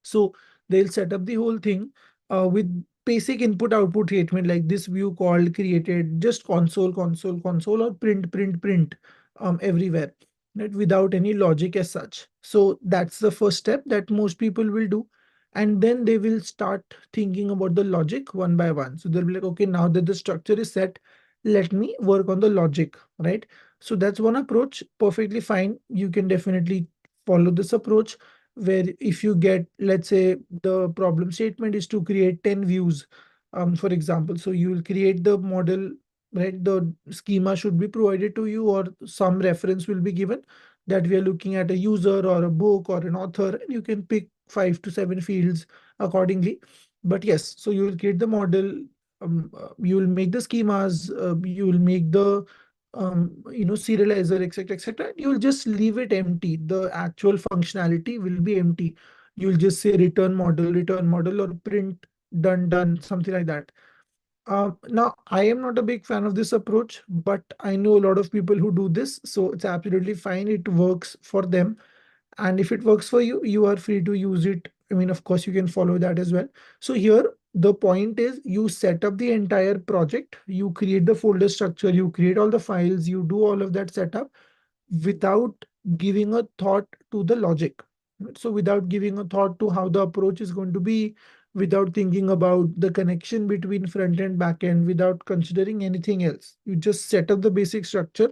So they'll set up the whole thing with basic input output statement like this view called created, just console, console, console, or print, print, print everywhere, right? Without any logic as such. So that's the first step that most people will do. And then they will start thinking about the logic one by one. So they'll be like, okay, now that the structure is set, let me work on the logic, right? So that's one approach, perfectly fine. You can definitely follow this approach, where if you get, let's say the problem statement is to create 10 views, for example, so you will create the model, right? The schema should be provided to you, or some reference will be given that we are looking at a user or a book or an author, and you can pick 5 to 7 fields accordingly. But yes, so you will create the model, you will make the schemas, you will make the serializer, etc., etc. You will just leave it empty. The actual functionality will be empty. You'll just say return model, or print done, done, something like that. Now, I am not a big fan of this approach, but I know a lot of people who do this, so it's absolutely fine. It works for them. And if it works for you, you are free to use it. I mean, of course, you can follow that as well. So here, the point is you set up the entire project, you create the folder structure, you create all the files, you do all of that setup without giving a thought to the logic. So without giving a thought to how the approach is going to be, without thinking about the connection between front and back end, without considering anything else. You just set up the basic structure,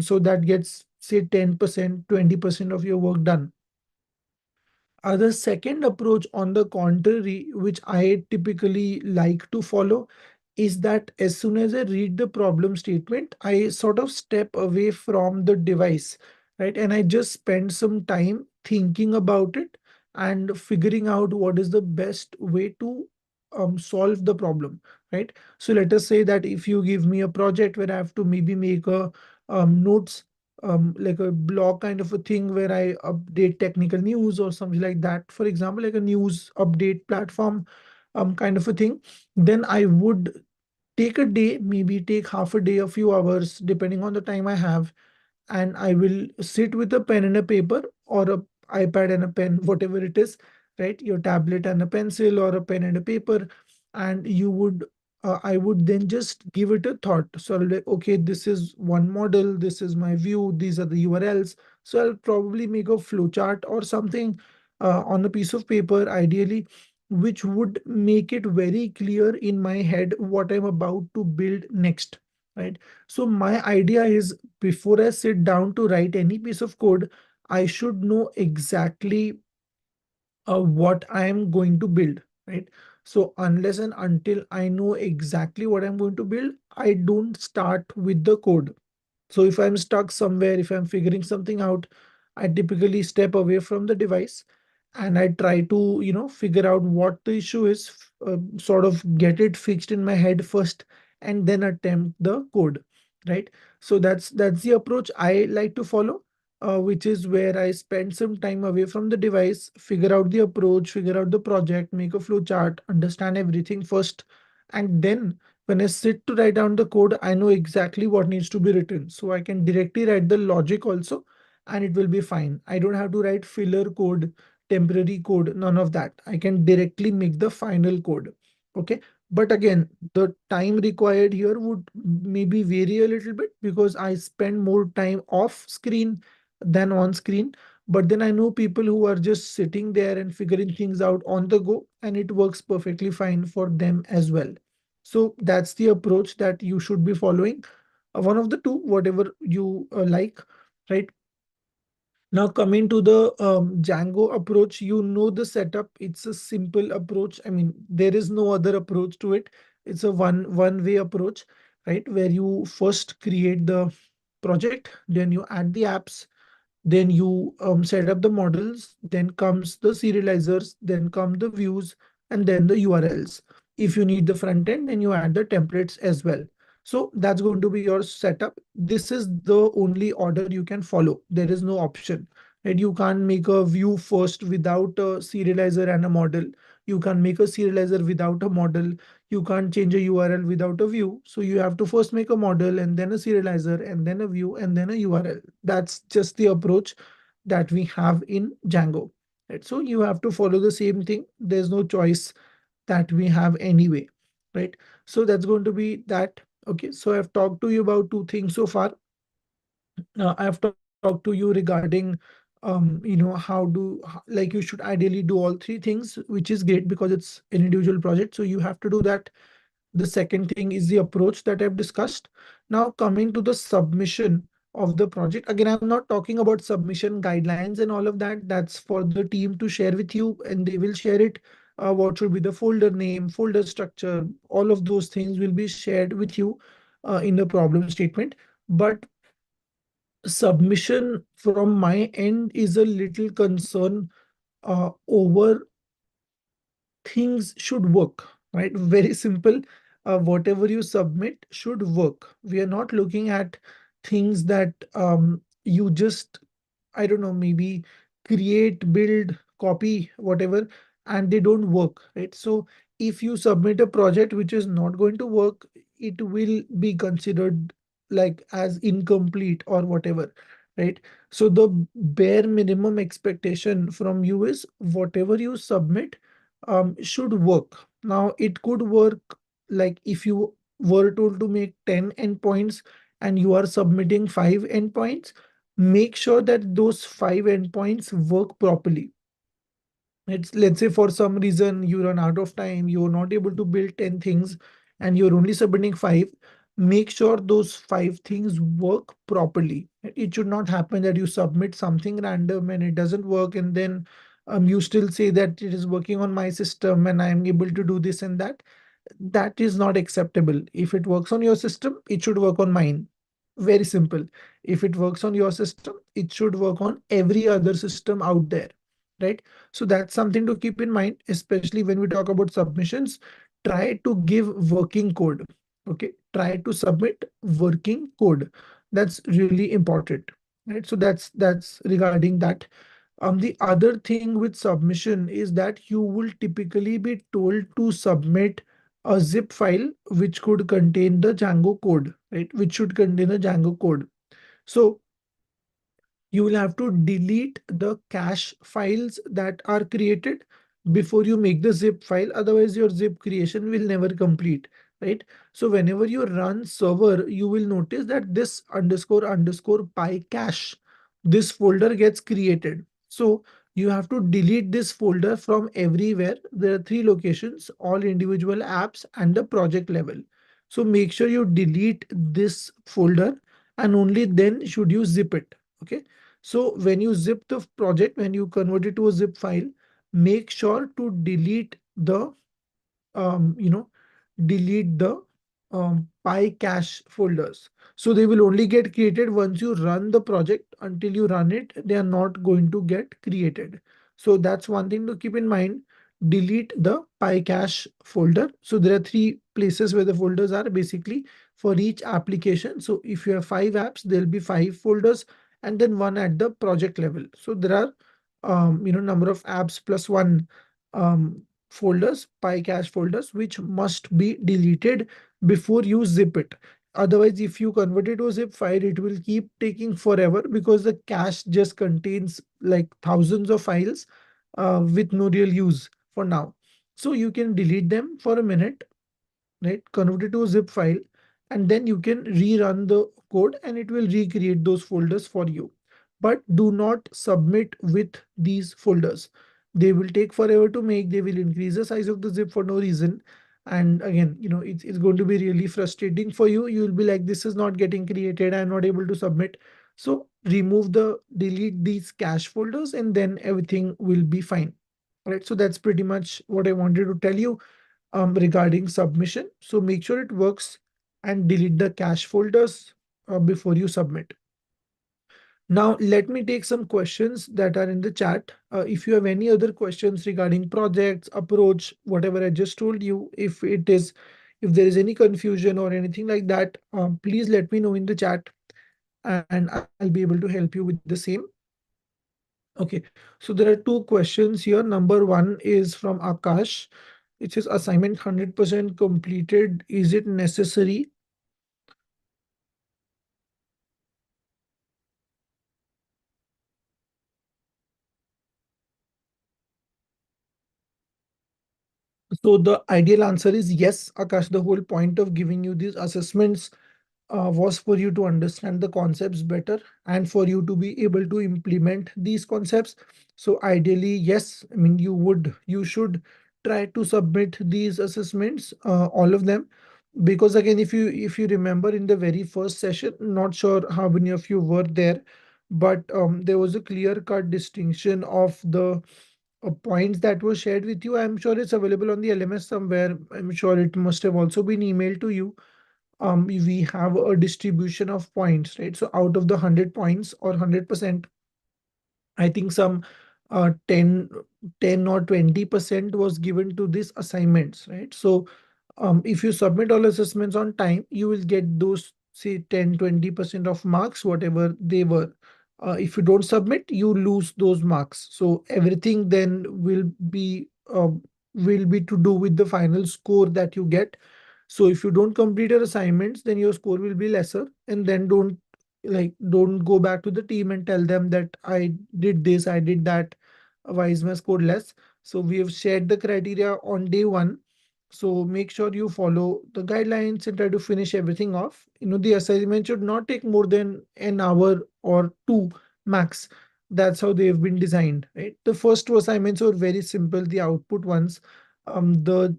so that gets say 10%, 20% of your work done. The second approach, on the contrary, which I typically like to follow, is that as soon as I read the problem statement, I sort of step away from the device, right? And I just spend some time thinking about it and figuring out what is the best way to solve the problem, right? So let us say that if you give me a project where I have to maybe make a notes, like a blog kind of a thing where I update technical news or something like that. For example, like a news update platform, kind of a thing. Then I would take a day, maybe take half a day, a few hours, depending on the time I have, and I will sit with a pen and a paper, or a iPad and a pen, whatever it is, right? Your tablet and a pencil, or a pen and a paper, and I would then just give it a thought. So I'll like, okay, this is one model, this is my view, these are the URLs. So I'll probably make a flowchart or something on a piece of paper, ideally, which would make it very clear in my head what I'm about to build next, right? So my idea is, before I sit down to write any piece of code, I should know exactly what I am going to build, right? So unless and until I know exactly what I'm going to build, I don't start with the code. So if I'm stuck somewhere, if I'm figuring something out, I typically step away from the device and I try to, figure out what the issue is, sort of get it fixed in my head first, and then attempt the code, right? So that's the approach I like to follow, which is where I spend some time away from the device, figure out the approach, figure out the project, make a flow chart, understand everything first, and then when I sit to write down the code, I know exactly what needs to be written. So I can directly write the logic also, and it will be fine. I don't have to write filler code, temporary code, none of that. I can directly make the final code. Okay. But again, the time required here would maybe vary a little bit because I spend more time off screen than on screen. But then I know people who are just sitting there and figuring things out on the go, and it works perfectly fine for them as well. So that's the approach that you should be following. One of the two, whatever you like, right? Now coming to the Django approach, you know the setup. It's a simple approach. I mean, there is no other approach to it. It's a one way approach, right? Where you first create the project, then you add the apps, then you set up the models, then comes the serializers, then come the views, and then the URLs. If you need the front end, then you add the templates as well. So that's going to be your setup. This is the only order you can follow. There is no option. And you can't make a view first without a serializer and a model. You can't make a serializer without a model. You can't change a URL without a view. So you have to first make a model and then a serializer and then a view and then a URL. That's just the approach that we have in Django. Right? So you have to follow the same thing. There's no choice that we have anyway. Right? So that's going to be that. Okay. So I've talked to you about two things so far. I've talked to you regarding like you should ideally do all three things, which is great because it's an individual project. So you have to do that. The second thing is the approach that I've discussed. Now coming to the submission of the project. Again, I'm not talking about submission guidelines and all of that. That's for the team to share with you, and they will share it. What should be the folder name, folder structure, all of those things will be shared with you in the problem statement. But submission from my end is a little concern over things should work, right? Very simple. Whatever you submit should work. We are not looking at things that you just, I don't know, maybe create, build, copy, whatever, and they don't work, right? So if you submit a project which is not going to work, it will be considered like as incomplete or whatever, right? So the bare minimum expectation from you is whatever you submit should work. Now, it could work like if you were told to make 10 endpoints and you are submitting 5 endpoints, make sure that those 5 endpoints work properly. Let's say for some reason you run out of time, you're not able to build 10 things and you're only submitting 5. Make sure those 5 things work properly. It should not happen that you submit something random and it doesn't work, and then you still say that it is working on my system and I'm able to do this and that. That is not acceptable. If it works on your system, it should work on mine. Very simple. If it works on your system, it should work on every other system out there, right? So that's something to keep in mind, especially when we talk about submissions. Try to give working code. Okay. Try to submit working code. That's really important, right? So that's regarding that. The other thing with submission is that you will typically be told to submit a zip file which could contain the Django code, right? Which should contain the Django code. So you will have to delete the cache files that are created before you make the zip file. Otherwise, your zip creation will never complete, right? So whenever you run server, you will notice that this underscore underscore py cache, this folder gets created. So you have to delete this folder from everywhere. There are 3 locations, all individual apps and the project level. So make sure you delete this folder and only then should you zip it. Okay. So when you zip the project, when you convert it to a zip file, make sure to delete the, um, you know, delete the PyCache folders. So they will only get created once you run the project. Until you run it, they are not going to get created. So that's one thing to keep in mind. Delete the PyCache folder. So there are three places where the folders are basically for each application. So if you have 5 apps, there'll be 5 folders and then one at the project level. So there are number of apps plus one folders, PyCache folders, which must be deleted before you zip it. Otherwise, if you convert it to a zip file, it will keep taking forever because the cache just contains like thousands of files with no real use for now. So you can delete them for a minute, right? Convert it to a zip file, and then you can rerun the code and it will recreate those folders for you. But do not submit with these folders. They will take forever to make, they will increase the size of the zip for no reason. And again, it's going to be really frustrating for you. You'll be like, this is not getting created, I'm not able to submit. So delete these cache folders, and then everything will be fine. Right. So that's pretty much what I wanted to tell you regarding submission. So make sure it works and delete the cache folders before you submit. Now, let me take some questions that are in the chat. If you have any other questions regarding projects, approach, whatever I just told you, if there is any confusion or anything like that, please let me know in the chat and I'll be able to help you with the same. Okay, so there are two questions here. Number one is from Akash. It says assignment 100% completed. Is it necessary? So the ideal answer is yes, Akash. The whole point of giving you these assessments was for you to understand the concepts better and for you to be able to implement these concepts. So ideally, yes, I mean you should try to submit these assessments, all of them, because again, if you remember in the very first session, not sure how many of you were there, but there was a clear-cut distinction of the points that were shared with you. I'm sure it's available on the LMS somewhere. I'm sure it must have also been emailed to you. We have a distribution of points, right? So out of the 100 points or 100%, I think some 10 or 20% was given to these assignments, right? So if you submit all assessments on time, you will get those, say, 10-20% of marks, whatever they were. If you don't submit, you lose those marks. So everything then will be to do with the final score that you get. So if you don't complete your assignments, then your score will be lesser, and then don't go back to the team and tell them that I did this, I did that. Why is my score less? So we have shared the criteria on day one. So make sure you follow the guidelines and try to finish everything off. The assignment should not take more than an hour or two max. That's how they've been designed, right? The first two assignments were very simple, the output ones. The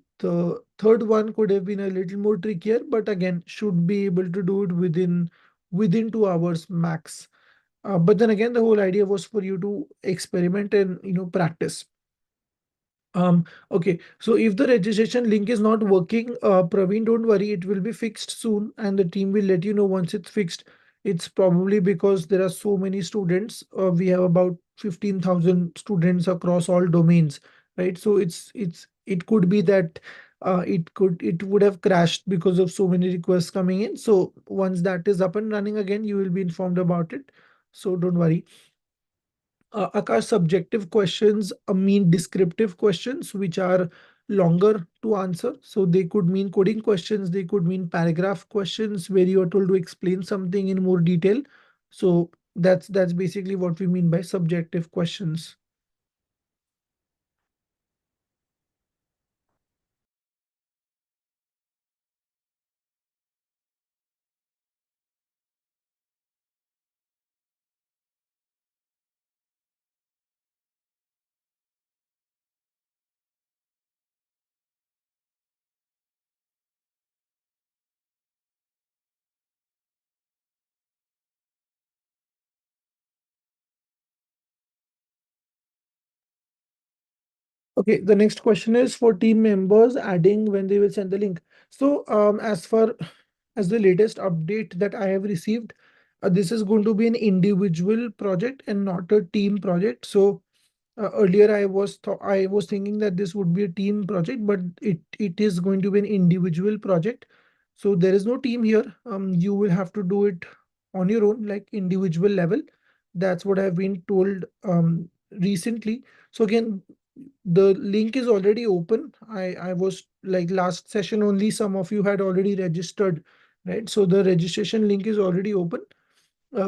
third one could have been a little more trickier, but again, should be able to do it within 2 hours max. But then again, the whole idea was for you to experiment and practice. Okay, so if the registration link is not working, Praveen, don't worry, it will be fixed soon, and the team will let you know once it's fixed. It's probably because there are so many students. We have about 15,000 students across all domains, right? So it could be that it would have crashed because of so many requests coming in. So once that is up and running again, you will be informed about it. So don't worry. Akash, subjective questions mean descriptive questions, which are longer to answer. So they could mean coding questions, they could mean paragraph questions where you are told to explain something in more detail. So that's basically what we mean by subjective questions. Okay, the next question is for team members adding when they will send the link. So, as far as the latest update that I have received, this is going to be an individual project and not a team project. So, earlier I was thinking that this would be a team project, but it is going to be an individual project. So there is no team here. You will have to do it on your own, like individual level. That's what I've been told recently. So again, the link is already open. I was like last session only some of you had already registered, right? So the registration link is already open.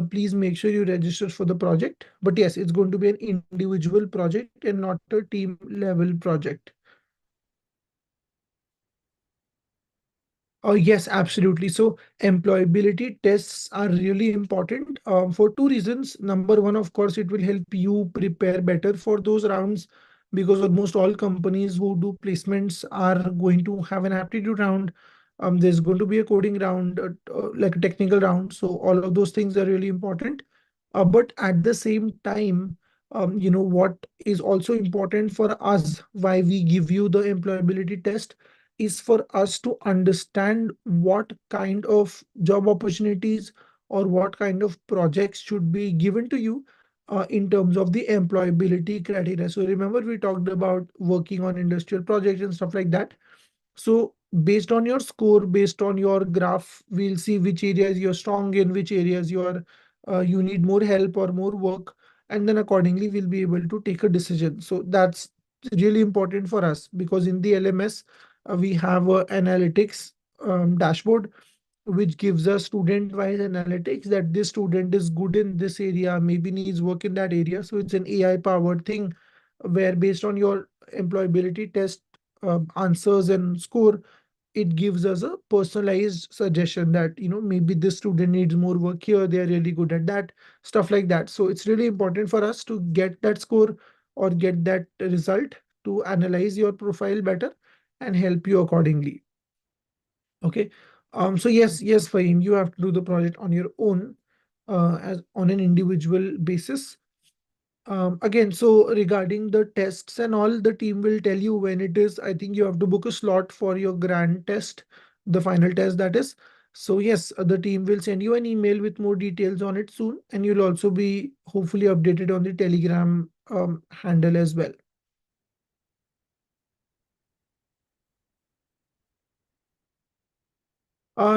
Please make sure you register for the project. But yes, it's going to be an individual project and not a team level project. Oh, yes, absolutely. So employability tests are really important for two reasons. Number one, of course, it will help you prepare better for those rounds because almost all companies who do placements are going to have an aptitude round. There's going to be a coding round, like a technical round. So all of those things are really important. But at the same time, what is also important for us, why we give you the employability test is for us to understand what kind of job opportunities or what kind of projects should be given to you in terms of the employability criteria. So remember we talked about working on industrial projects and stuff like that. So based on your score, based on your graph, we'll see which areas you're strong in, which areas you need more help or more work, and then accordingly we'll be able to take a decision. So that's really important for us because in the LMS we have a analytics dashboard which gives us student-wise analytics that this student is good in this area, maybe needs work in that area. So it's an AI-powered thing where based on your employability test answers and score, it gives us a personalized suggestion that, maybe this student needs more work here, they're really good at that, stuff like that. So it's really important for us to get that score or get that result to analyze your profile better and help you accordingly. Okay. So yes, Fahim, you have to do the project on your own, as on an individual basis. Again, so regarding the tests and all, the team will tell you when it is. I think you have to book a slot for your grand test, the final test that is. So yes, the team will send you an email with more details on it soon, and you'll also be hopefully updated on the Telegram handle as well.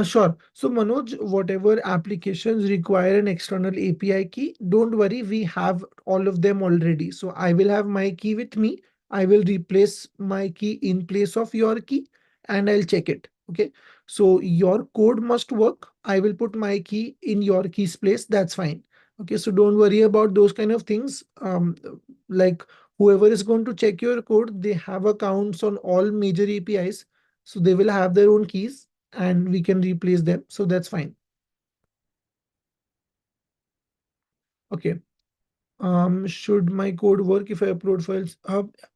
Sure. So Manoj, whatever applications require an external API key, don't worry, we have all of them already. So I will have my key with me. I will replace my key in place of your key and I'll check it. Okay. So your code must work. I will put my key in your key's place. That's fine. Okay. So don't worry about those kind of things. Like whoever is going to check your code, they have accounts on all major APIs. So they will have their own keys and we can replace them. So that's fine. Okay. Should my code work if I upload files?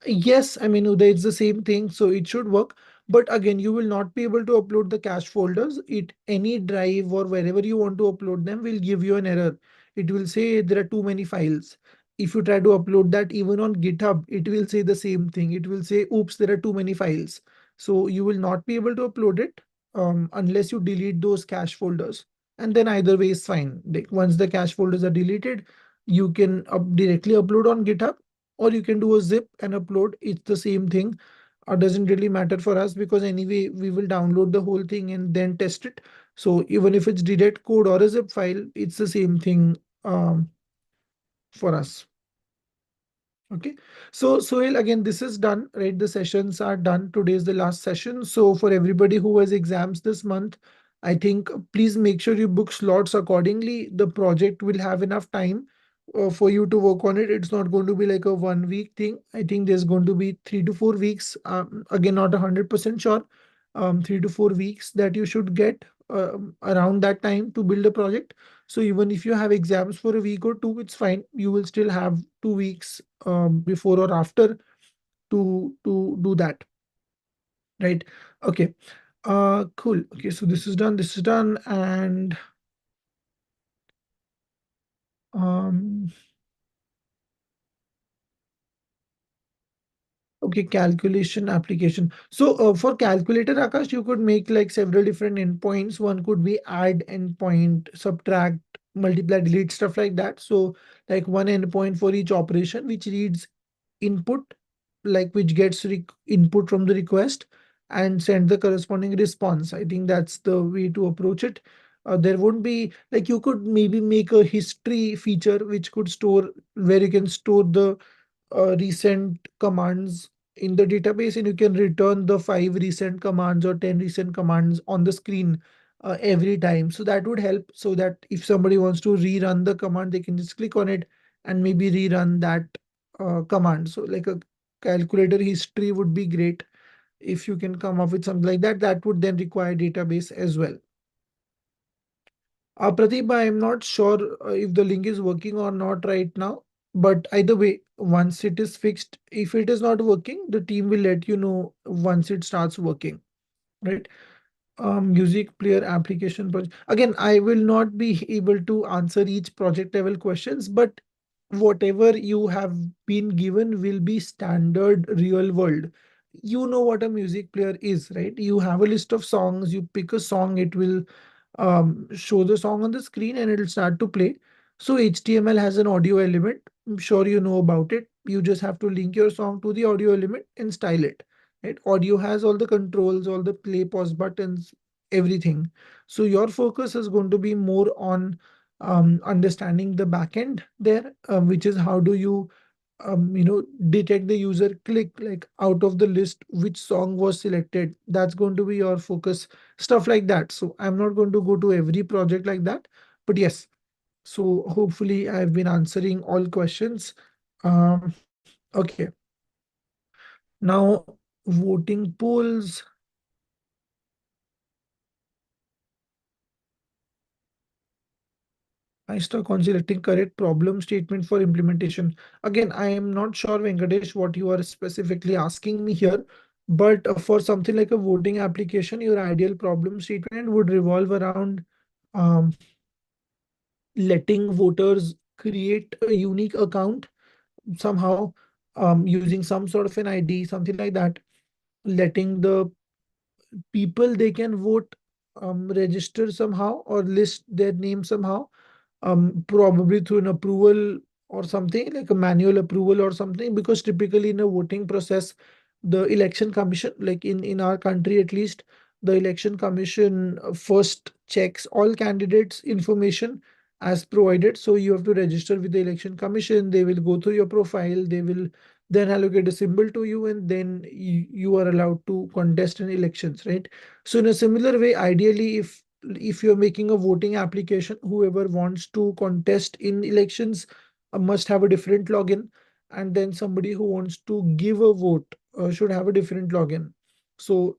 Yes, I mean, Uday, it's the same thing, so it should work. But again, you will not be able to upload the cache folders. Any drive or wherever you want to upload them will give you an error. It will say there are too many files. If you try to upload that even on GitHub, it will say the same thing. It will say, oops, there are too many files. So you will not be able to upload it unless you delete those cache folders. And then either way is fine. Like once the cache folders are deleted, you can directly upload on GitHub, or you can do a zip and upload. It's the same thing. Doesn't really matter for us because anyway, we will download the whole thing and then test it. So even if it's direct code or a zip file, it's the same thing for us. Okay, so Sohail, again, this is done, right? The sessions are done. Today is the last session. So for everybody who has exams this month, I think please make sure you book slots accordingly. The project will have enough time for you to work on it. It's not going to be like a 1 week thing. I think there's going to be 3 to 4 weeks. Again, not 100% sure. 3 to 4 weeks that you should get around that time to build a project. So even if you have exams for a week or two, it's fine. You will still have 2 weeks before or after to do that, right? Okay. Cool. Okay, so this is done. This is done, and um, Okay, calculation application. So for calculator, Akash, you could make like several different endpoints. One could be add endpoint, subtract, multiply, delete, stuff like that. So like one endpoint for each operation, which reads input, like which gets input from the request and send the corresponding response. I think that's the way to approach it. There won't be like you could maybe make a history feature which could store where you can store the recent commands in the database, and you can return the 5 recent commands or 10 recent commands on the screen every time. So that would help so that if somebody wants to rerun the command, they can just click on it and maybe rerun that command. So like a calculator history would be great if you can come up with something like that. That would then require database as well. Pradeep, I am not sure if the link is working or not right now, but either way, once it is fixed, if it is not working, the team will let you know once it starts working, right? Music player application project. Again, I will not be able to answer each project level questions, but whatever you have been given will be standard real world. You know what a music player is, right? You have a list of songs, you pick a song, it will show the song on the screen and it'll start to play. So HTML has an audio element. I'm sure you know about it. You just have to link your song to the audio element and style it. Right? Audio has all the controls, all the play, pause buttons, everything. So your focus is going to be more on understanding the backend there, which is how do you detect the user click like out of the list which song was selected. That's going to be your focus, stuff like that. So I'm not going to go to every project like that, but yes. So hopefully I've been answering all questions. Okay. Now voting polls. I stuck on selecting correct problem statement for implementation. Again, I am not sure, Venkatesh, what you are specifically asking me here, but for something like a voting application, your ideal problem statement would revolve around um, letting voters create a unique account somehow using some sort of an ID, something like that, letting the people they can vote register somehow or list their name somehow, probably through an approval or something like a manual approval or something, because typically in a voting process the election commission, like in our country at least, the election commission first checks all candidates information as provided. So you have to register with the election commission, they will go through your profile, they will then allocate a symbol to you, and then you are allowed to contest in elections, right? So in a similar way, ideally, if you're making a voting application, whoever wants to contest in elections must have a different login, and then somebody who wants to give a vote should have a different login. So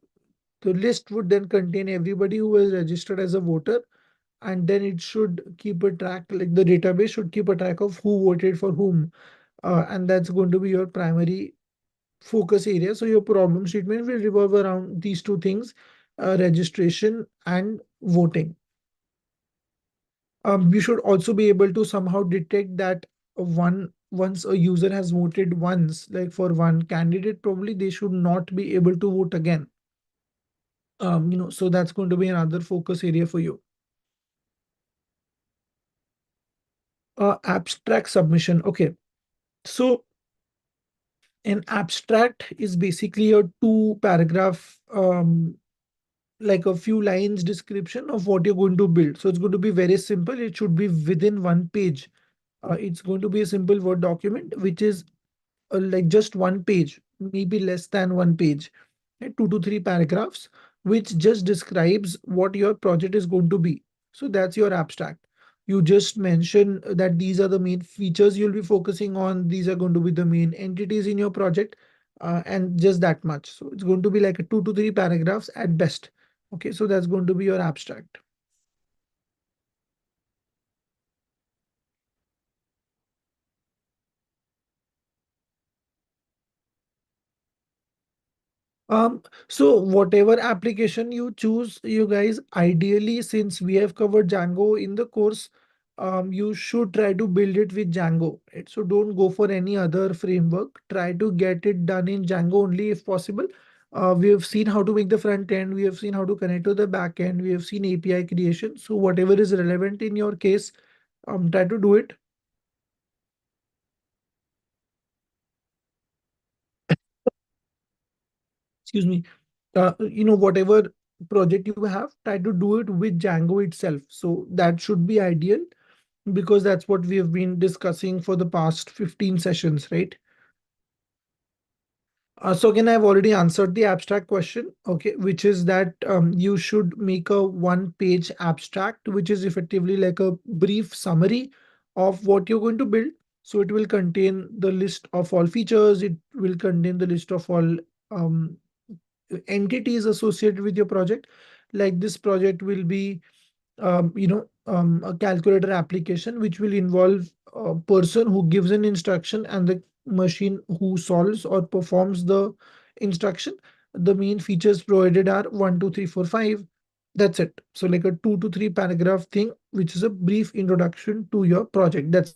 the list would then contain everybody who is registered as a voter, and then it should keep a track, like the database should keep a track of who voted for whom. And that's going to be your primary focus area. So your problem statement will revolve around these two things, registration and voting. You should also be able to somehow detect that once a user has voted once, like for one candidate, probably they should not be able to vote again. So that's going to be another focus area for you. Abstract submission. Okay. So an abstract is basically a two paragraph like a few lines description of what you're going to build. So it's going to be very simple. It should be within one page. It's going to be a simple Word document, which is like just one page, maybe less than one page, right? 2 to 3 paragraphs, which just describes what your project is going to be. So that's your abstract. You just mention that these are the main features you'll be focusing on. These are going to be the main entities in your project, and just that much. So it's going to be like a 2 to 3 paragraphs at best. Okay, so that's going to be your abstract. So whatever application you choose, you guys, ideally, since we have covered Django in the course, you should try to build it with Django, right? So don't go for any other framework. Try to get it done in Django only if possible. We have seen how to make the front end. We have seen how to connect to the back end. We have seen API creation. So whatever is relevant in your case, try to do it. Excuse me. Whatever project you have, try to do it with Django itself. So that should be ideal because that's what we have been discussing for the past 15 sessions, right? So again, I've already answered the abstract question, okay, which is that you should make a one-page abstract, which is effectively like a brief summary of what you're going to build. So it will contain the list of all features. It will contain the list of all um, entities associated with your project. Like this project will be a calculator application which will involve a person who gives an instruction and the machine who solves or performs the instruction. The main features provided are 1, 2, 3, 4, 5. That's it. So like a 2 to 3 paragraph thing, which is a brief introduction to your project. That's